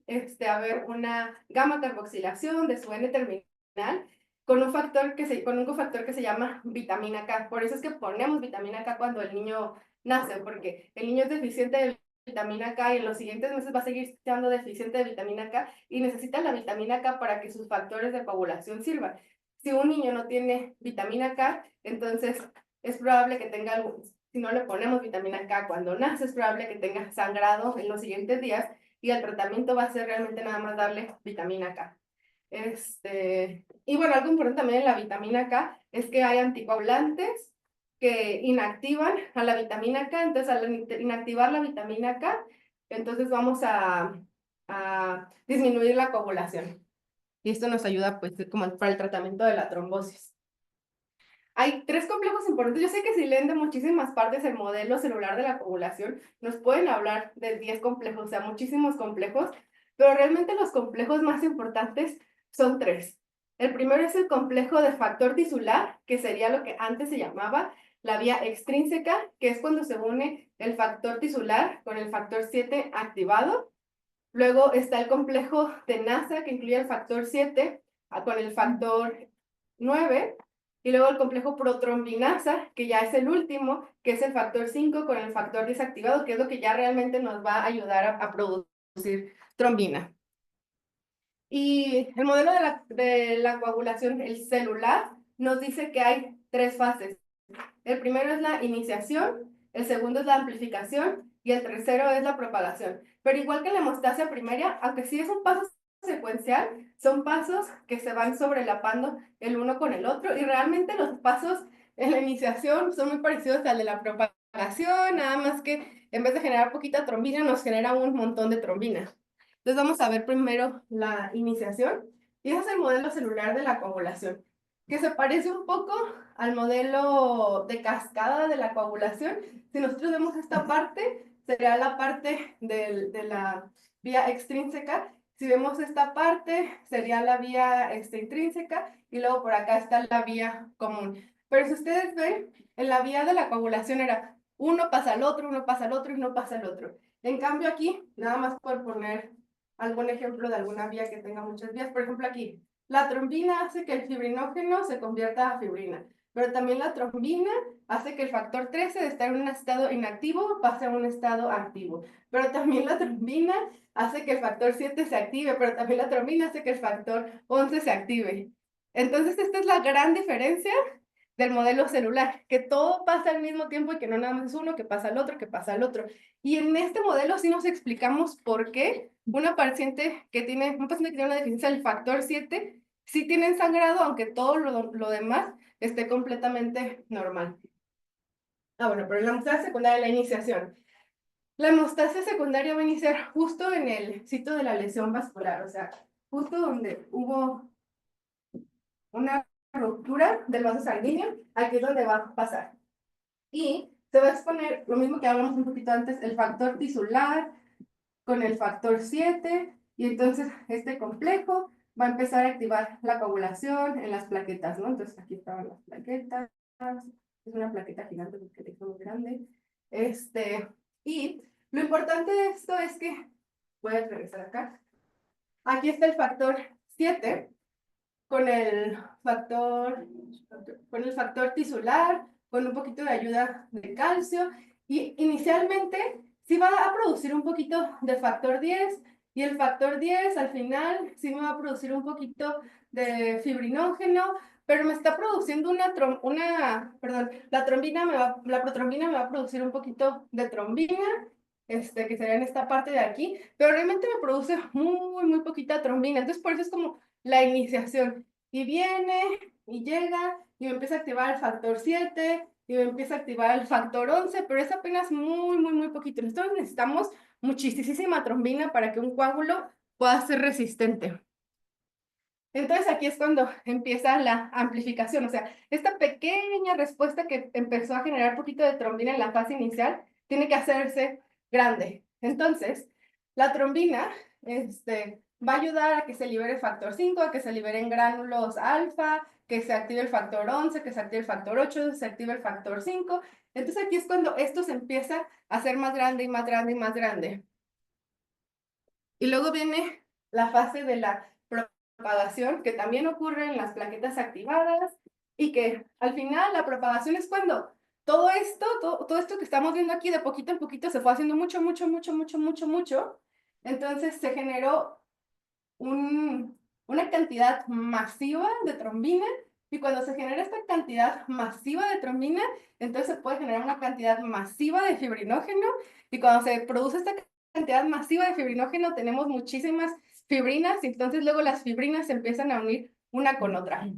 Speaker 2: haber una gamma carboxilación de su N-terminal con un cofactor que se llama vitamina K. Por eso es que ponemos vitamina K cuando el niño nace, porque el niño es deficiente de vitamina K y en los siguientes meses va a seguir siendo deficiente de vitamina K y necesita la vitamina K para que sus factores de coagulación sirvan. Si un niño no tiene vitamina K, entonces es probable que tenga algún, si no le ponemos vitamina K cuando nace, es probable que tenga sangrado en los siguientes días y el tratamiento va a ser realmente nada más darle vitamina K. Y bueno, algo importante también en la vitamina K es que hay anticoagulantes que inactivan a la vitamina K, entonces al inactivar la vitamina K, entonces vamos a disminuir la coagulación. Y esto nos ayuda pues como para el tratamiento de la trombosis. Hay 3 complejos importantes. Yo sé que si leen de muchísimas partes el modelo celular de la coagulación, nos pueden hablar de 10 complejos, o sea, muchísimos complejos, pero realmente los complejos más importantes son 3. El primero es el complejo de factor tisular, que sería lo que antes se llamaba la vía extrínseca, que es cuando se une el factor tisular con el factor 7 activado. Luego está el complejo de NASA, que incluye el factor 7 con el factor 9. Y luego el complejo protrombinasa, que ya es el último, que es el factor 5 con el factor desactivado, que es lo que ya realmente nos va a ayudar a producir trombina. Y el modelo de la coagulación, el celular, nos dice que hay 3 fases. El primero es la iniciación, el segundo es la amplificación y el tercero es la propagación. Pero igual que la hemostasia primaria, aunque sí es un paso secuencial, son pasos que se van sobrelapando el uno con el otro y realmente los pasos en la iniciación son muy parecidos al de la propagación, nada más que en vez de generar poquita trombina, nos genera un montón de trombina. Entonces vamos a ver primero la iniciación y ese es el modelo celular de la coagulación, que se parece un poco al modelo de cascada de la coagulación. Si nosotros vemos esta parte, sería la parte de la vía extrínseca. Si vemos esta parte, sería la vía intrínseca y luego por acá está la vía común. Pero si ustedes ven, en la vía de la coagulación era uno pasa al otro, uno pasa al otro y uno pasa al otro. En cambio aquí, nada más por poner algún ejemplo de alguna vía que tenga muchas vías, por ejemplo aquí, la trombina hace que el fibrinógeno se convierta a fibrina, pero también la trombina hace que el factor 13 de estar en un estado inactivo pase a un estado activo. Pero también la trombina hace que el factor 7 se active, pero también la trombina hace que el factor 11 se active. Entonces, esta es la gran diferencia del modelo celular, que todo pasa al mismo tiempo y que no nada más es uno, que pasa al otro, que pasa al otro. Y en este modelo sí nos explicamos por qué un paciente que tiene una deficiencia del factor 7 sí tienen sangrado, aunque todo lo demás esté completamente normal. Bueno, pero la hemostasia secundaria, la iniciación. La hemostasia secundaria va a iniciar justo en el sitio de la lesión vascular, o sea, justo donde hubo una ruptura del vaso sanguíneo, aquí es donde va a pasar. Y se va a exponer lo mismo que hablamos un poquito antes, el factor tisular con el factor 7, y entonces este complejo va a empezar a activar la coagulación en las plaquetas, ¿no? Entonces aquí estaban las plaquetas, es una plaqueta gigante porque es muy grande. Y lo importante de esto es que, puedes regresar acá, aquí está el factor 7 con con el factor tisular, con un poquito de ayuda de calcio, y inicialmente sí va a producir un poquito de factor 10, y el factor 10 al final sí me va a producir un poquito de fibrinógeno, pero me está produciendo la protrombina me va a producir un poquito de trombina, que sería en esta parte de aquí, pero realmente me produce muy, muy poquita trombina, entonces por eso es como la iniciación. Y viene, y llega, y me empieza a activar el factor 7, y me empieza a activar el factor 11, pero es apenas muy, muy, muy poquito. Nosotros necesitamos muchísima trombina para que un coágulo pueda ser resistente. Entonces aquí es cuando empieza la amplificación, o sea, esta pequeña respuesta que empezó a generar poquito de trombina en la fase inicial, tiene que hacerse grande. Entonces, la trombina va a ayudar a que se libere el factor 5, a que se liberen gránulos alfa, que se active el factor 11, que se active el factor 8, se active el factor 5. Entonces aquí es cuando esto se empieza a hacer más grande y más grande y más grande. Y luego viene la fase de la propagación, que también ocurre en las plaquetas activadas, y que al final la propagación es cuando todo esto que estamos viendo aquí de poquito en poquito se fue haciendo mucho, mucho, mucho, mucho, mucho, mucho. Entonces se generó una cantidad masiva de trombina, y cuando se genera esta cantidad masiva de trombina, entonces se puede generar una cantidad masiva de fibrinógeno, y cuando se produce esta cantidad masiva de fibrinógeno tenemos muchísimas fibrinas, y entonces luego las fibrinas se empiezan a unir una con otra.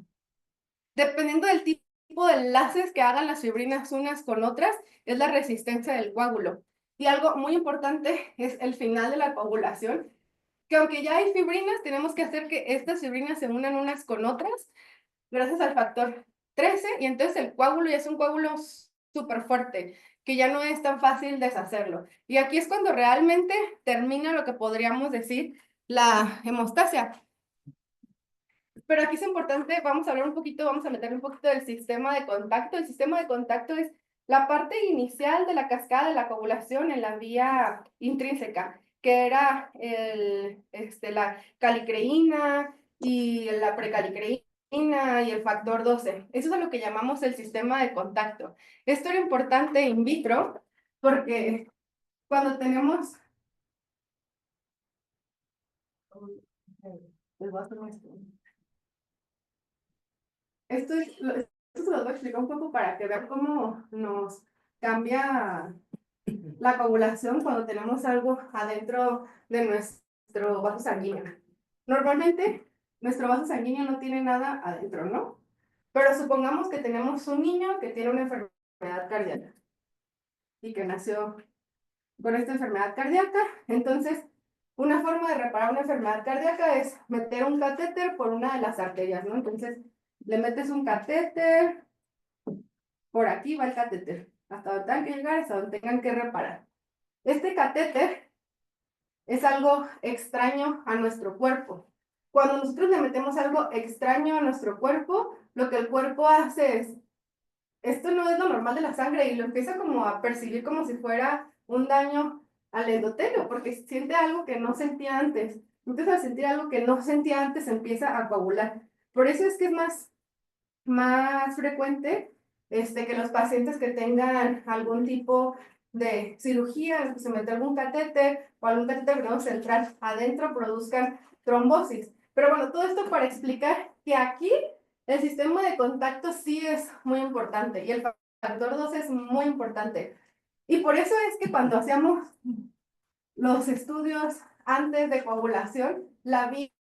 Speaker 2: Dependiendo del tipo de enlaces que hagan las fibrinas unas con otras, es la resistencia del coágulo. Y algo muy importante es el final de la coagulación, que aunque ya hay fibrinas, tenemos que hacer que estas fibrinas se unan unas con otras gracias al factor 13, y entonces el coágulo ya es un coágulo súper fuerte, que ya no es tan fácil deshacerlo. Y aquí es cuando realmente termina lo que podríamos decir la hemostasia. Pero aquí es importante, vamos a hablar un poquito, vamos a meter un poquito del sistema de contacto. El sistema de contacto es la parte inicial de la cascada de la coagulación en la vía intrínseca, que era la calicreína y la precalicreína y el factor 12. Eso es a lo que llamamos el sistema de contacto. Esto era importante in vitro porque cuando tenemos... Esto se los voy a explicar un poco para que vean cómo nos cambia la coagulación cuando tenemos algo adentro de nuestro vaso sanguíneo. Normalmente, nuestro vaso sanguíneo no tiene nada adentro, ¿no? Pero supongamos que tenemos un niño que tiene una enfermedad cardíaca y que nació con esta enfermedad cardíaca. Entonces, una forma de reparar una enfermedad cardíaca es meter un catéter por una de las arterias, ¿no? Entonces, le metes un catéter, por aquí va el catéter, hasta donde tengan que llegar, hasta donde tengan que reparar. Este catéter es algo extraño a nuestro cuerpo. Cuando nosotros le metemos algo extraño a nuestro cuerpo, lo que el cuerpo hace es, esto no es lo normal de la sangre, y lo empieza como a percibir como si fuera un daño al endotelio, porque siente algo que no sentía antes. Entonces, al sentir algo que no sentía antes, empieza a coagular. Por eso es que es más frecuente que los pacientes que tengan algún tipo de cirugía, que se mete algún catéter o algún catéter venoso central adentro, produzcan trombosis. Pero bueno, todo esto para explicar que aquí el sistema de contacto sí es muy importante, y el factor 2 es muy importante. Y por eso es que cuando hacíamos los estudios antes de coagulación, la vía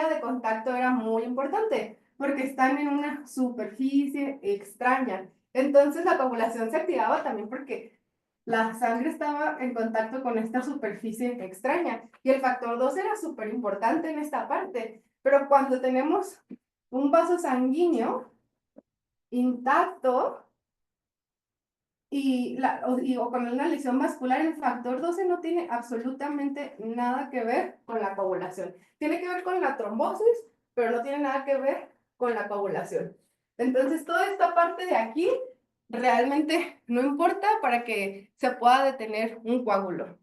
Speaker 2: de contacto era muy importante, porque están en una superficie extraña. Entonces la coagulación se activaba también porque la sangre estaba en contacto con esta superficie extraña, y el factor 2 era súper importante en esta parte. Pero cuando tenemos un vaso sanguíneo intacto, o con una lesión vascular, el factor 12 no tiene absolutamente nada que ver con la coagulación. Tiene que ver con la trombosis, pero no tiene nada que ver con la coagulación. Entonces, toda esta parte de aquí realmente no importa para que se pueda detener un coágulo.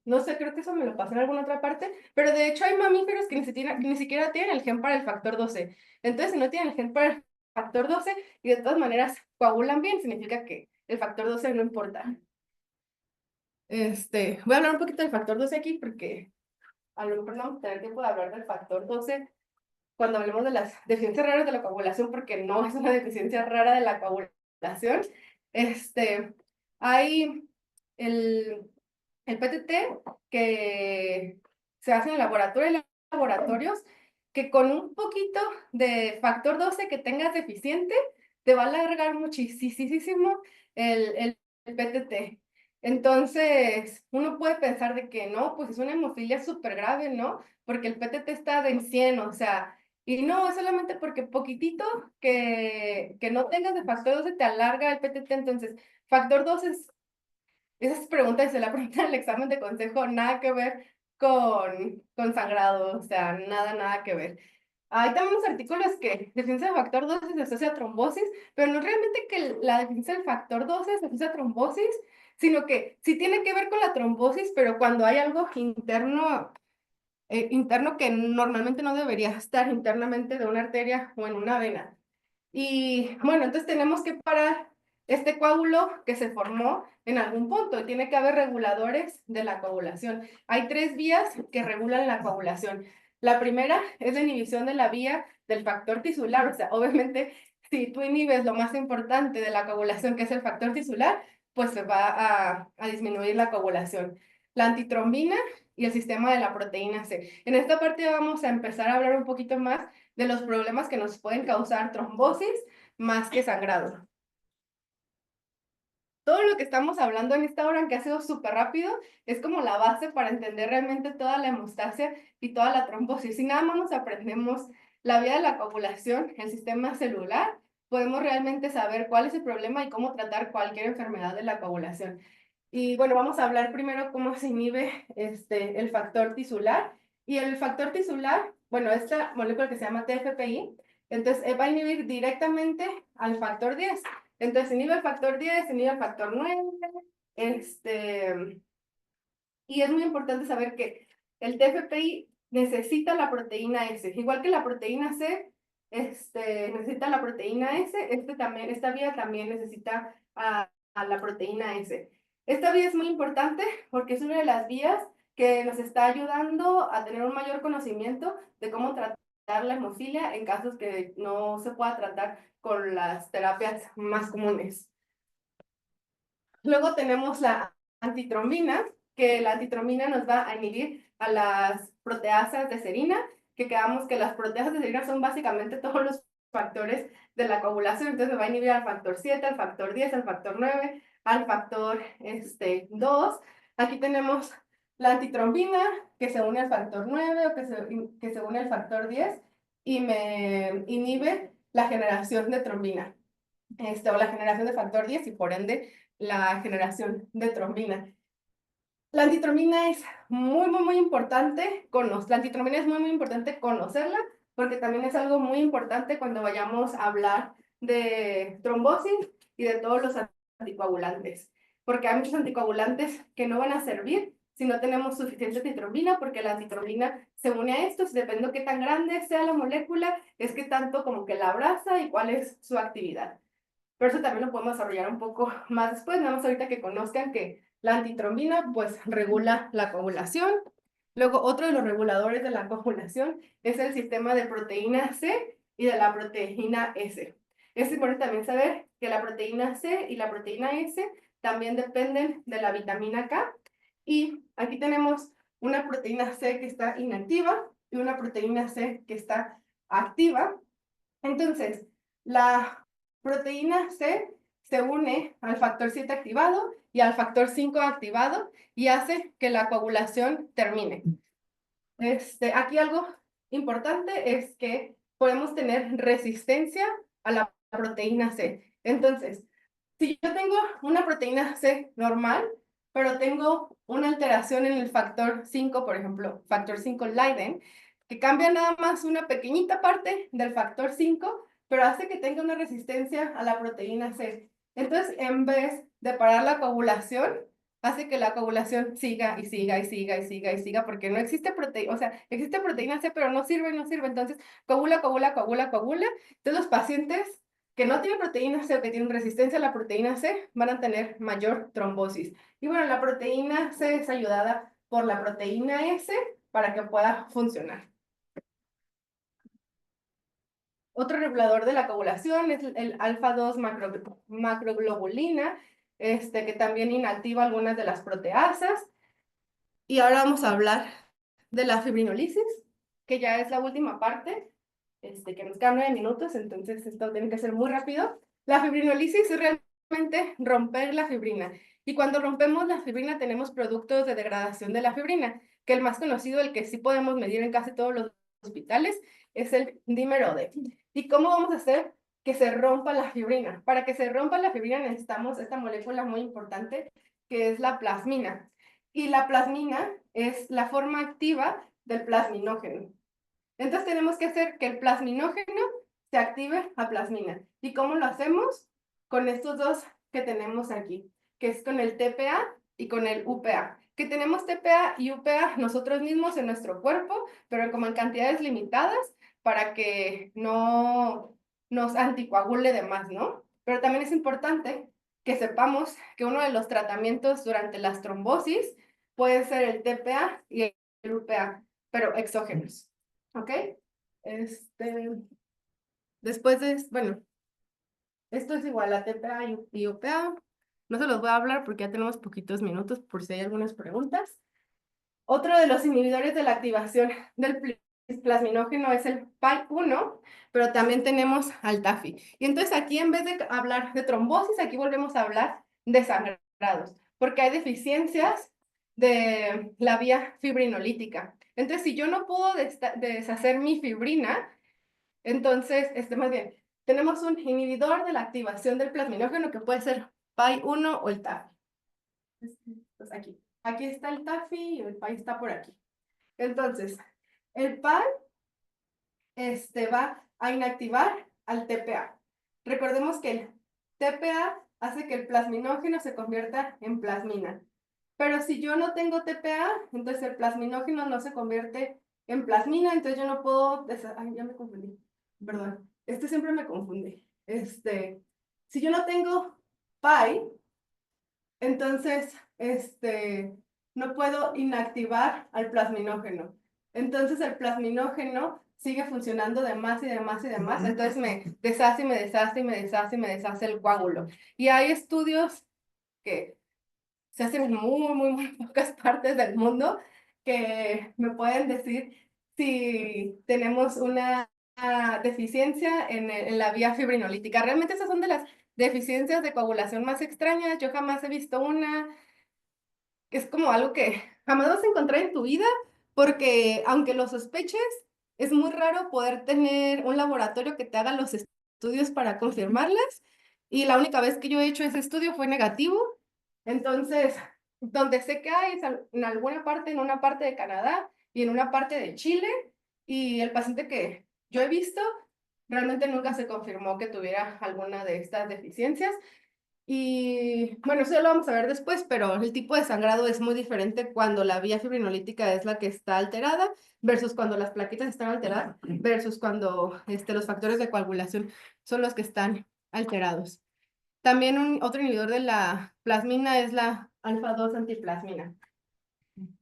Speaker 2: No sé, creo que eso me lo pasé en alguna otra parte, pero de hecho hay mamíferos que ni siquiera tienen el gen para el factor 12. Entonces, si no tienen el gen para el factor 12 y de todas maneras coagulan bien, significa que el factor 12 no importa. Voy a hablar un poquito del factor 12 aquí porque a lo mejor no vamos a tener tiempo de hablar del factor 12 cuando hablemos de las deficiencias raras de la coagulación, porque no es una deficiencia rara de la coagulación. Hay el PTT que se hace en el laboratorio, en laboratorios, que con un poquito de factor 12 que tengas deficiente, te va a alargar muchísimo el PTT. Entonces, uno puede pensar de que no, pues es una hemofilia súper grave, ¿no? Porque el PTT está de 100, o sea, y no, es solamente porque poquitito que no tengas de factor 12 te alarga el PTT. Entonces, factor 12 esas preguntas se la preguntan en el examen de consejo, nada que ver con sangrado, o sea, nada que ver. Hay también unos artículos que deficiencia de factor 12 se asocia a trombosis, pero no es realmente que la deficiencia del factor 12 se asocia a trombosis, sino que sí tiene que ver con la trombosis, pero cuando hay algo interno que normalmente no debería estar internamente de una arteria o en una vena. Y bueno, entonces tenemos que parar este coágulo que se formó en algún punto y tiene que haber reguladores de la coagulación. Hay 3 vías que regulan la coagulación. La primera es la inhibición de la vía del factor tisular, o sea, obviamente si tú inhibes lo más importante de la coagulación, que es el factor tisular, pues se va a disminuir la coagulación. La antitrombina y el sistema de la proteína C. En esta parte vamos a empezar a hablar un poquito más de los problemas que nos pueden causar trombosis más que sangrado. Todo lo que estamos hablando en esta hora, que ha sido súper rápido, es como la base para entender realmente toda la hemostasia y toda la trombosis. Si nada más nos aprendemos la vía de la coagulación, el sistema celular, podemos realmente saber cuál es el problema y cómo tratar cualquier enfermedad de la coagulación. Y bueno, vamos a hablar primero cómo se inhibe el factor tisular. Y el factor tisular, bueno, esta molécula que se llama TFPI, entonces va a inhibir directamente al factor 10. Entonces inhibe el factor 10, inhibe el factor 9, y es muy importante saber que el TFPI necesita la proteína S, igual que la proteína C, necesita la proteína S, esta vía también necesita a la proteína S. Esta vía es muy importante porque es una de las vías que nos está ayudando a tener un mayor conocimiento de cómo tratar la hemofilia en casos que no se pueda tratar con las terapias más comunes. Luego tenemos la antitrombina, que la antitrombina nos va a inhibir a las proteasas de serina, que quedamos que las proteasas de serina son básicamente todos los factores de la coagulación. Entonces me va a inhibir al factor 7, al factor 10, al factor 9, al factor 2. Aquí tenemos la antitrombina, que se une al factor 9 o que se une al factor 10 y me inhibe la generación de trombina, o la generación de factor 10 y por ende la generación de trombina. La antitrombina es muy importante la antitrombina es muy importante conocerla, porque también es algo muy importante cuando vayamos a hablar de trombosis y de todos los anticoagulantes, porque hay muchos anticoagulantes que no van a servir si no tenemos suficiente antitrombina, porque la antitrombina se une a esto, depende de qué tan grande sea la molécula, es que tanto como que la abraza y cuál es su actividad. Pero eso también lo podemos desarrollar un poco más después, nada más ahorita que conozcan que la antitrombina pues regula la coagulación. Luego otro de los reguladores de la coagulación es el sistema de proteína C y de la proteína S. Es importante también saber que la proteína C y la proteína S también dependen de la vitamina K. Y aquí tenemos una proteína C que está inactiva y una proteína C que está activa. Entonces, la proteína C se une al factor 7 activado y al factor 5 activado y hace que la coagulación termine. Aquí algo importante es que podemos tener resistencia a la proteína C. Entonces, si yo tengo una proteína C normal, pero tengo una alteración en el factor 5, por ejemplo, factor 5 Leiden, que cambia nada más una pequeñita parte del factor 5, pero hace que tenga una resistencia a la proteína C. Entonces, en vez de parar la coagulación, hace que la coagulación siga y siga y siga y siga y siga, porque no existe proteína, o sea, existe proteína C, pero no sirve, no sirve. Entonces, coagula. Entonces, los pacientes que no tienen proteína C o que tienen resistencia a la proteína C van a tener mayor trombosis. Y bueno, la proteína C es ayudada por la proteína S para que pueda funcionar. Otro regulador de la coagulación es el alfa-2 macroglobulina, que también inactiva algunas de las proteasas. Y ahora vamos a hablar de la fibrinolisis, que ya es la última parte, que nos quedan 9 minutos, entonces esto tiene que ser muy rápido. La fibrinolisis es realmente romper la fibrina. Y cuando rompemos la fibrina tenemos productos de degradación de la fibrina, que el más conocido, el que sí podemos medir en casi todos los hospitales, es el dímer-OD. ¿Y cómo vamos a hacer que se rompa la fibrina? Para que se rompa la fibrina necesitamos esta molécula muy importante, que es la plasmina. Y la plasmina es la forma activa del plasminógeno. Entonces tenemos que hacer que el plasminógeno se active a plasmina. ¿Y cómo lo hacemos? Con estos dos que tenemos aquí, que es con el TPA y con el UPA. Que tenemos TPA y UPA nosotros mismos en nuestro cuerpo, pero como en cantidades limitadas para que no nos anticoagule de más, ¿no? Pero también es importante que sepamos que uno de los tratamientos durante las trombosis puede ser el TPA y el UPA, pero exógenos. ¿Ok? Después de, bueno, esto es igual a TPA y UPA. No se los voy a hablar porque ya tenemos poquitos minutos por si hay algunas preguntas. Otro de los inhibidores de la activación del plasminógeno es el PAI-1, pero también tenemos al TAFI. Y entonces aquí en vez de hablar de trombosis, aquí volvemos a hablar de sangrados, porque hay deficiencias de la vía fibrinolítica. Entonces, si yo no puedo deshacer mi fibrina, entonces, más bien, tenemos un inhibidor de la activación del plasminógeno que puede ser PAI-1 o el TAFI. Pues aquí está el TAFI y el PAI está por aquí. Entonces, el PAI va a inactivar al TPA. Recordemos que el TPA hace que el plasminógeno se convierta en plasmina. Pero si yo no tengo TPA, entonces el plasminógeno no se convierte en plasmina, entonces yo no puedo... Ay, ya me confundí. Perdón. Siempre me confunde. Si yo no tengo PAI, entonces, no puedo inactivar al plasminógeno. Entonces el plasminógeno sigue funcionando de más y de más y de más. Entonces me deshace y me deshace y me deshace y me deshace el coágulo. Y hay estudios que se hacen en muy pocas partes del mundo que me pueden decir si tenemos una deficiencia en la vía fibrinolítica. Realmente esas son de las deficiencias de coagulación más extrañas. Yo jamás he visto una. Es como algo que jamás vas a encontrar en tu vida, porque aunque lo sospeches, es muy raro poder tener un laboratorio que te haga los estudios para confirmarlas. Y la única vez que yo he hecho ese estudio fue negativo. Entonces, donde sé que hay es en alguna parte, en una parte de Canadá y en una parte de Chile. Y el paciente que yo he visto realmente nunca se confirmó que tuviera alguna de estas deficiencias. Y bueno, eso ya lo vamos a ver después, pero el tipo de sangrado es muy diferente cuando la vía fibrinolítica es la que está alterada versus cuando las plaquetas están alteradas versus cuando los factores de coagulación son los que están alterados. También otro inhibidor de la plasmina es la alfa-2 antiplasmina.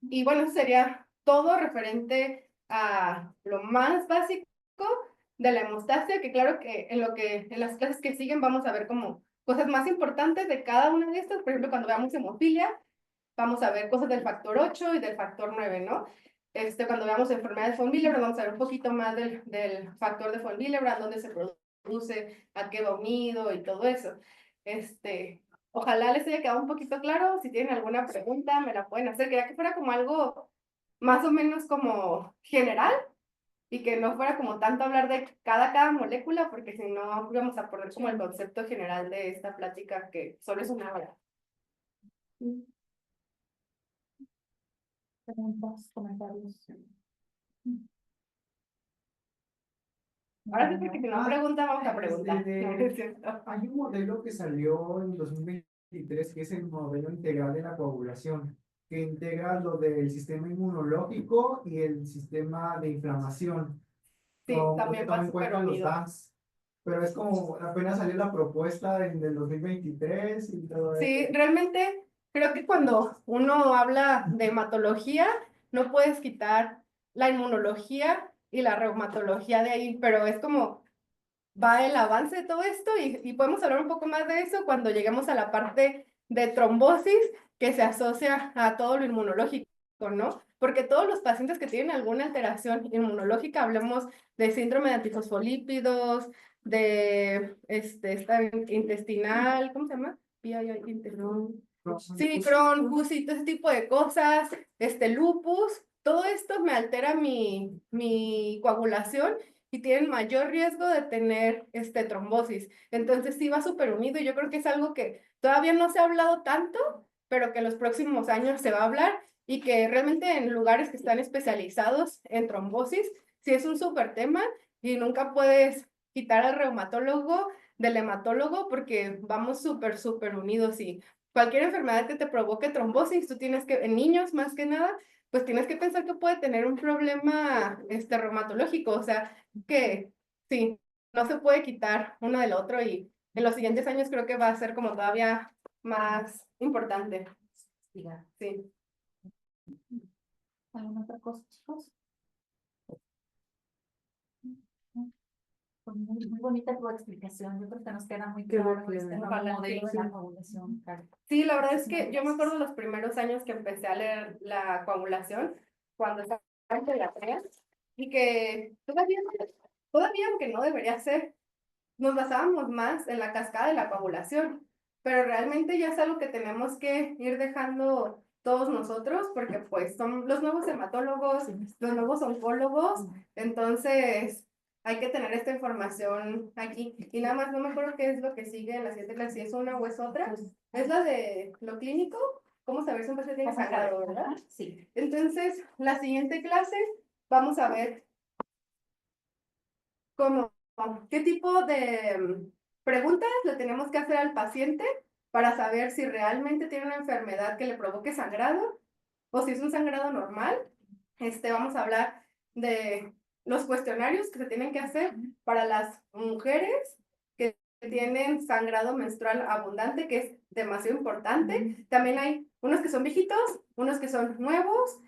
Speaker 2: Y bueno, eso sería todo referente a lo más básico de la hemostasia, que claro que en las clases que siguen vamos a ver como cosas más importantes de cada una de estas. Por ejemplo, cuando veamos hemofilia, vamos a ver cosas del factor 8 y del factor 9, ¿no? Cuando veamos enfermedad de von Willebrand, vamos a ver un poquito más del factor de von Willebrand, dónde se produce, a qué va unido y todo eso. Ojalá les haya quedado un poquito claro. Si tienen alguna pregunta, me la pueden hacer. Quería que fuera como algo más o menos como general y que no fuera como tanto hablar de cada molécula, porque si no vamos a poner como el concepto general de esta plática que solo es una hora.
Speaker 1: Preguntas, comentarios.
Speaker 2: Ahora sí, porque si no preguntan, vamos a preguntar.
Speaker 3: Hay un modelo que salió en 2023 que es el modelo integral de la coagulación, que integra lo del sistema inmunológico y el sistema de inflamación.
Speaker 2: Sí, también va
Speaker 3: toma en
Speaker 2: súper
Speaker 3: cuenta los
Speaker 2: unido.
Speaker 3: DAS. Pero es como apenas salió la propuesta en el 2023 y todo eso.
Speaker 2: Sí, realmente creo que cuando uno habla de hematología, no puedes quitar la inmunología y la reumatología de ahí, pero es como va el avance de todo esto y podemos hablar un poco más de eso cuando lleguemos a la parte de trombosis que se asocia a todo lo inmunológico, ¿no? Porque todos los pacientes que tienen alguna alteración inmunológica, hablemos de síndrome de antifosfolípidos, de esta intestinal, ¿cómo se llama? Sí, Crohn, Gussi, todo ese tipo de cosas, lupus, todo esto me altera mi coagulación y tienen mayor riesgo de tener trombosis. Entonces sí va súper unido y yo creo que es algo que todavía no se ha hablado tanto, pero que en los próximos años se va a hablar y que realmente en lugares que están especializados en trombosis, sí es un súper tema y nunca puedes quitar al reumatólogo del hematólogo porque vamos súper unidos y cualquier enfermedad que te provoque trombosis, tú tienes que, en niños más que nada, pues tienes que pensar que puede tener un problema reumatológico, o sea, que sí, no se puede quitar uno del otro y en los siguientes años creo que va a ser como todavía más importante. Sí.
Speaker 1: ¿Alguna otra cosa, chicos? Pues muy bonita tu explicación. Yo creo que nos queda muy
Speaker 2: Qué
Speaker 1: claro
Speaker 2: bueno.
Speaker 1: este nuevo
Speaker 2: Ojalá,
Speaker 1: modelo de
Speaker 2: sí.
Speaker 1: la coagulación. Claro.
Speaker 2: Sí, la verdad es que yo me acuerdo los primeros años que empecé a leer la coagulación, cuando estaba en pediatría, y que todavía, aunque no debería ser, nos basábamos más en la cascada de la coagulación, pero realmente ya es algo que tenemos que ir dejando todos nosotros, porque pues son los nuevos hematólogos, los nuevos oncólogos, entonces hay que tener esta información aquí. Y nada más no me acuerdo qué es lo que sigue en la siguiente clase, si es una o es otra. Es la de lo clínico, cómo saber si un paciente tiene sangrado, ¿verdad?
Speaker 1: Sí.
Speaker 2: Entonces, la siguiente clase vamos a ver cómo, qué tipo de preguntas le tenemos que hacer al paciente para saber si realmente tiene una enfermedad que le provoque sangrado o si es un sangrado normal. Vamos a hablar de los cuestionarios que se tienen que hacer para las mujeres que tienen sangrado menstrual abundante, que es demasiado importante. También hay unos que son viejitos, unos que son nuevos.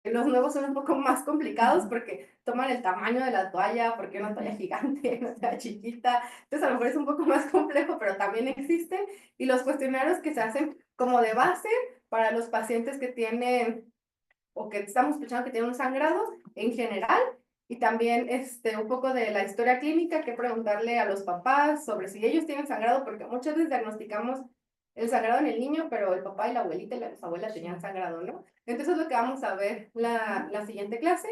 Speaker 2: Los nuevos son un poco más complicados porque toman el tamaño de la toalla, porque una toalla gigante, una toalla chiquita. Entonces a lo mejor es un poco más complejo, pero también existen. Y los cuestionarios que se hacen como de base para los pacientes que tienen o que estamos escuchando que tienen un sangrado en general. Y también un poco de la historia clínica, que preguntarle a los papás sobre si ellos tienen sangrado, porque muchas veces diagnosticamos el sangrado en el niño, pero el papá y la abuelita y las abuelas tenían sangrado, ¿no? Entonces es lo que vamos a ver la siguiente clase.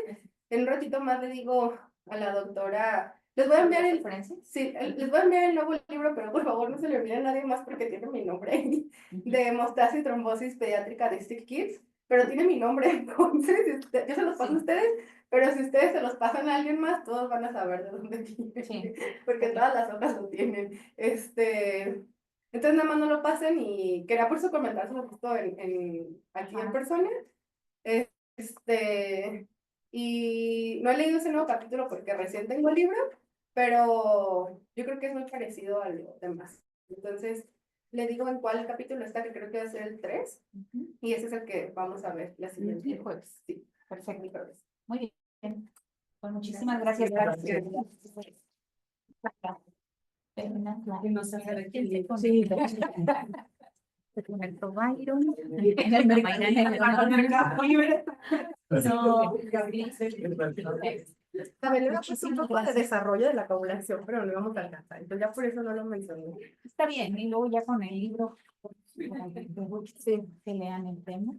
Speaker 2: En un ratito más le digo a la doctora, les voy a enviar les voy a enviar el nuevo libro, pero por favor no se lo envíen a nadie más porque tiene mi nombre ahí, de hemostasia y trombosis pediátrica de Sick Kids, pero tiene mi nombre, entonces yo se los paso a ustedes, pero si ustedes se los pasan a alguien más, todos van a saber de dónde viene,
Speaker 1: Sí.
Speaker 2: porque todas las hojas lo tienen. Entonces nada más no lo pasen y quería por eso comentárselo justo aquí en persona. Y no he leído ese nuevo capítulo porque recién tengo el libro, pero yo creo que es muy parecido a lo demás. Entonces, le digo en cuál capítulo está, que creo que va a ser el 3, y ese es el que vamos a ver la siguiente.
Speaker 1: El jueves.
Speaker 2: Sí,
Speaker 1: Perfecto.
Speaker 2: el jueves.
Speaker 1: Muy bien. Pues muchísimas gracias. Sí. Roberto Byron, en el mercado. No,
Speaker 2: Gabriela puso un poco de desarrollo de la coagulación, pero no íbamos a alcanzar, entonces ya por eso no lo mencioné.
Speaker 1: Está bien, y luego ya con el libro, sí, que lean el tema.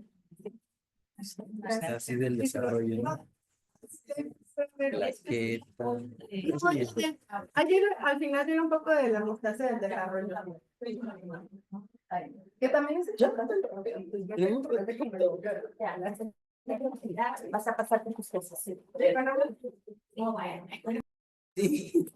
Speaker 4: Así del desarrollo, ¿no? Que
Speaker 2: Ayer al final tiene un poco de la mostaza del desarrollo. Que también es
Speaker 1: Vas a pasar con tus cosas. Sí.
Speaker 4: sí.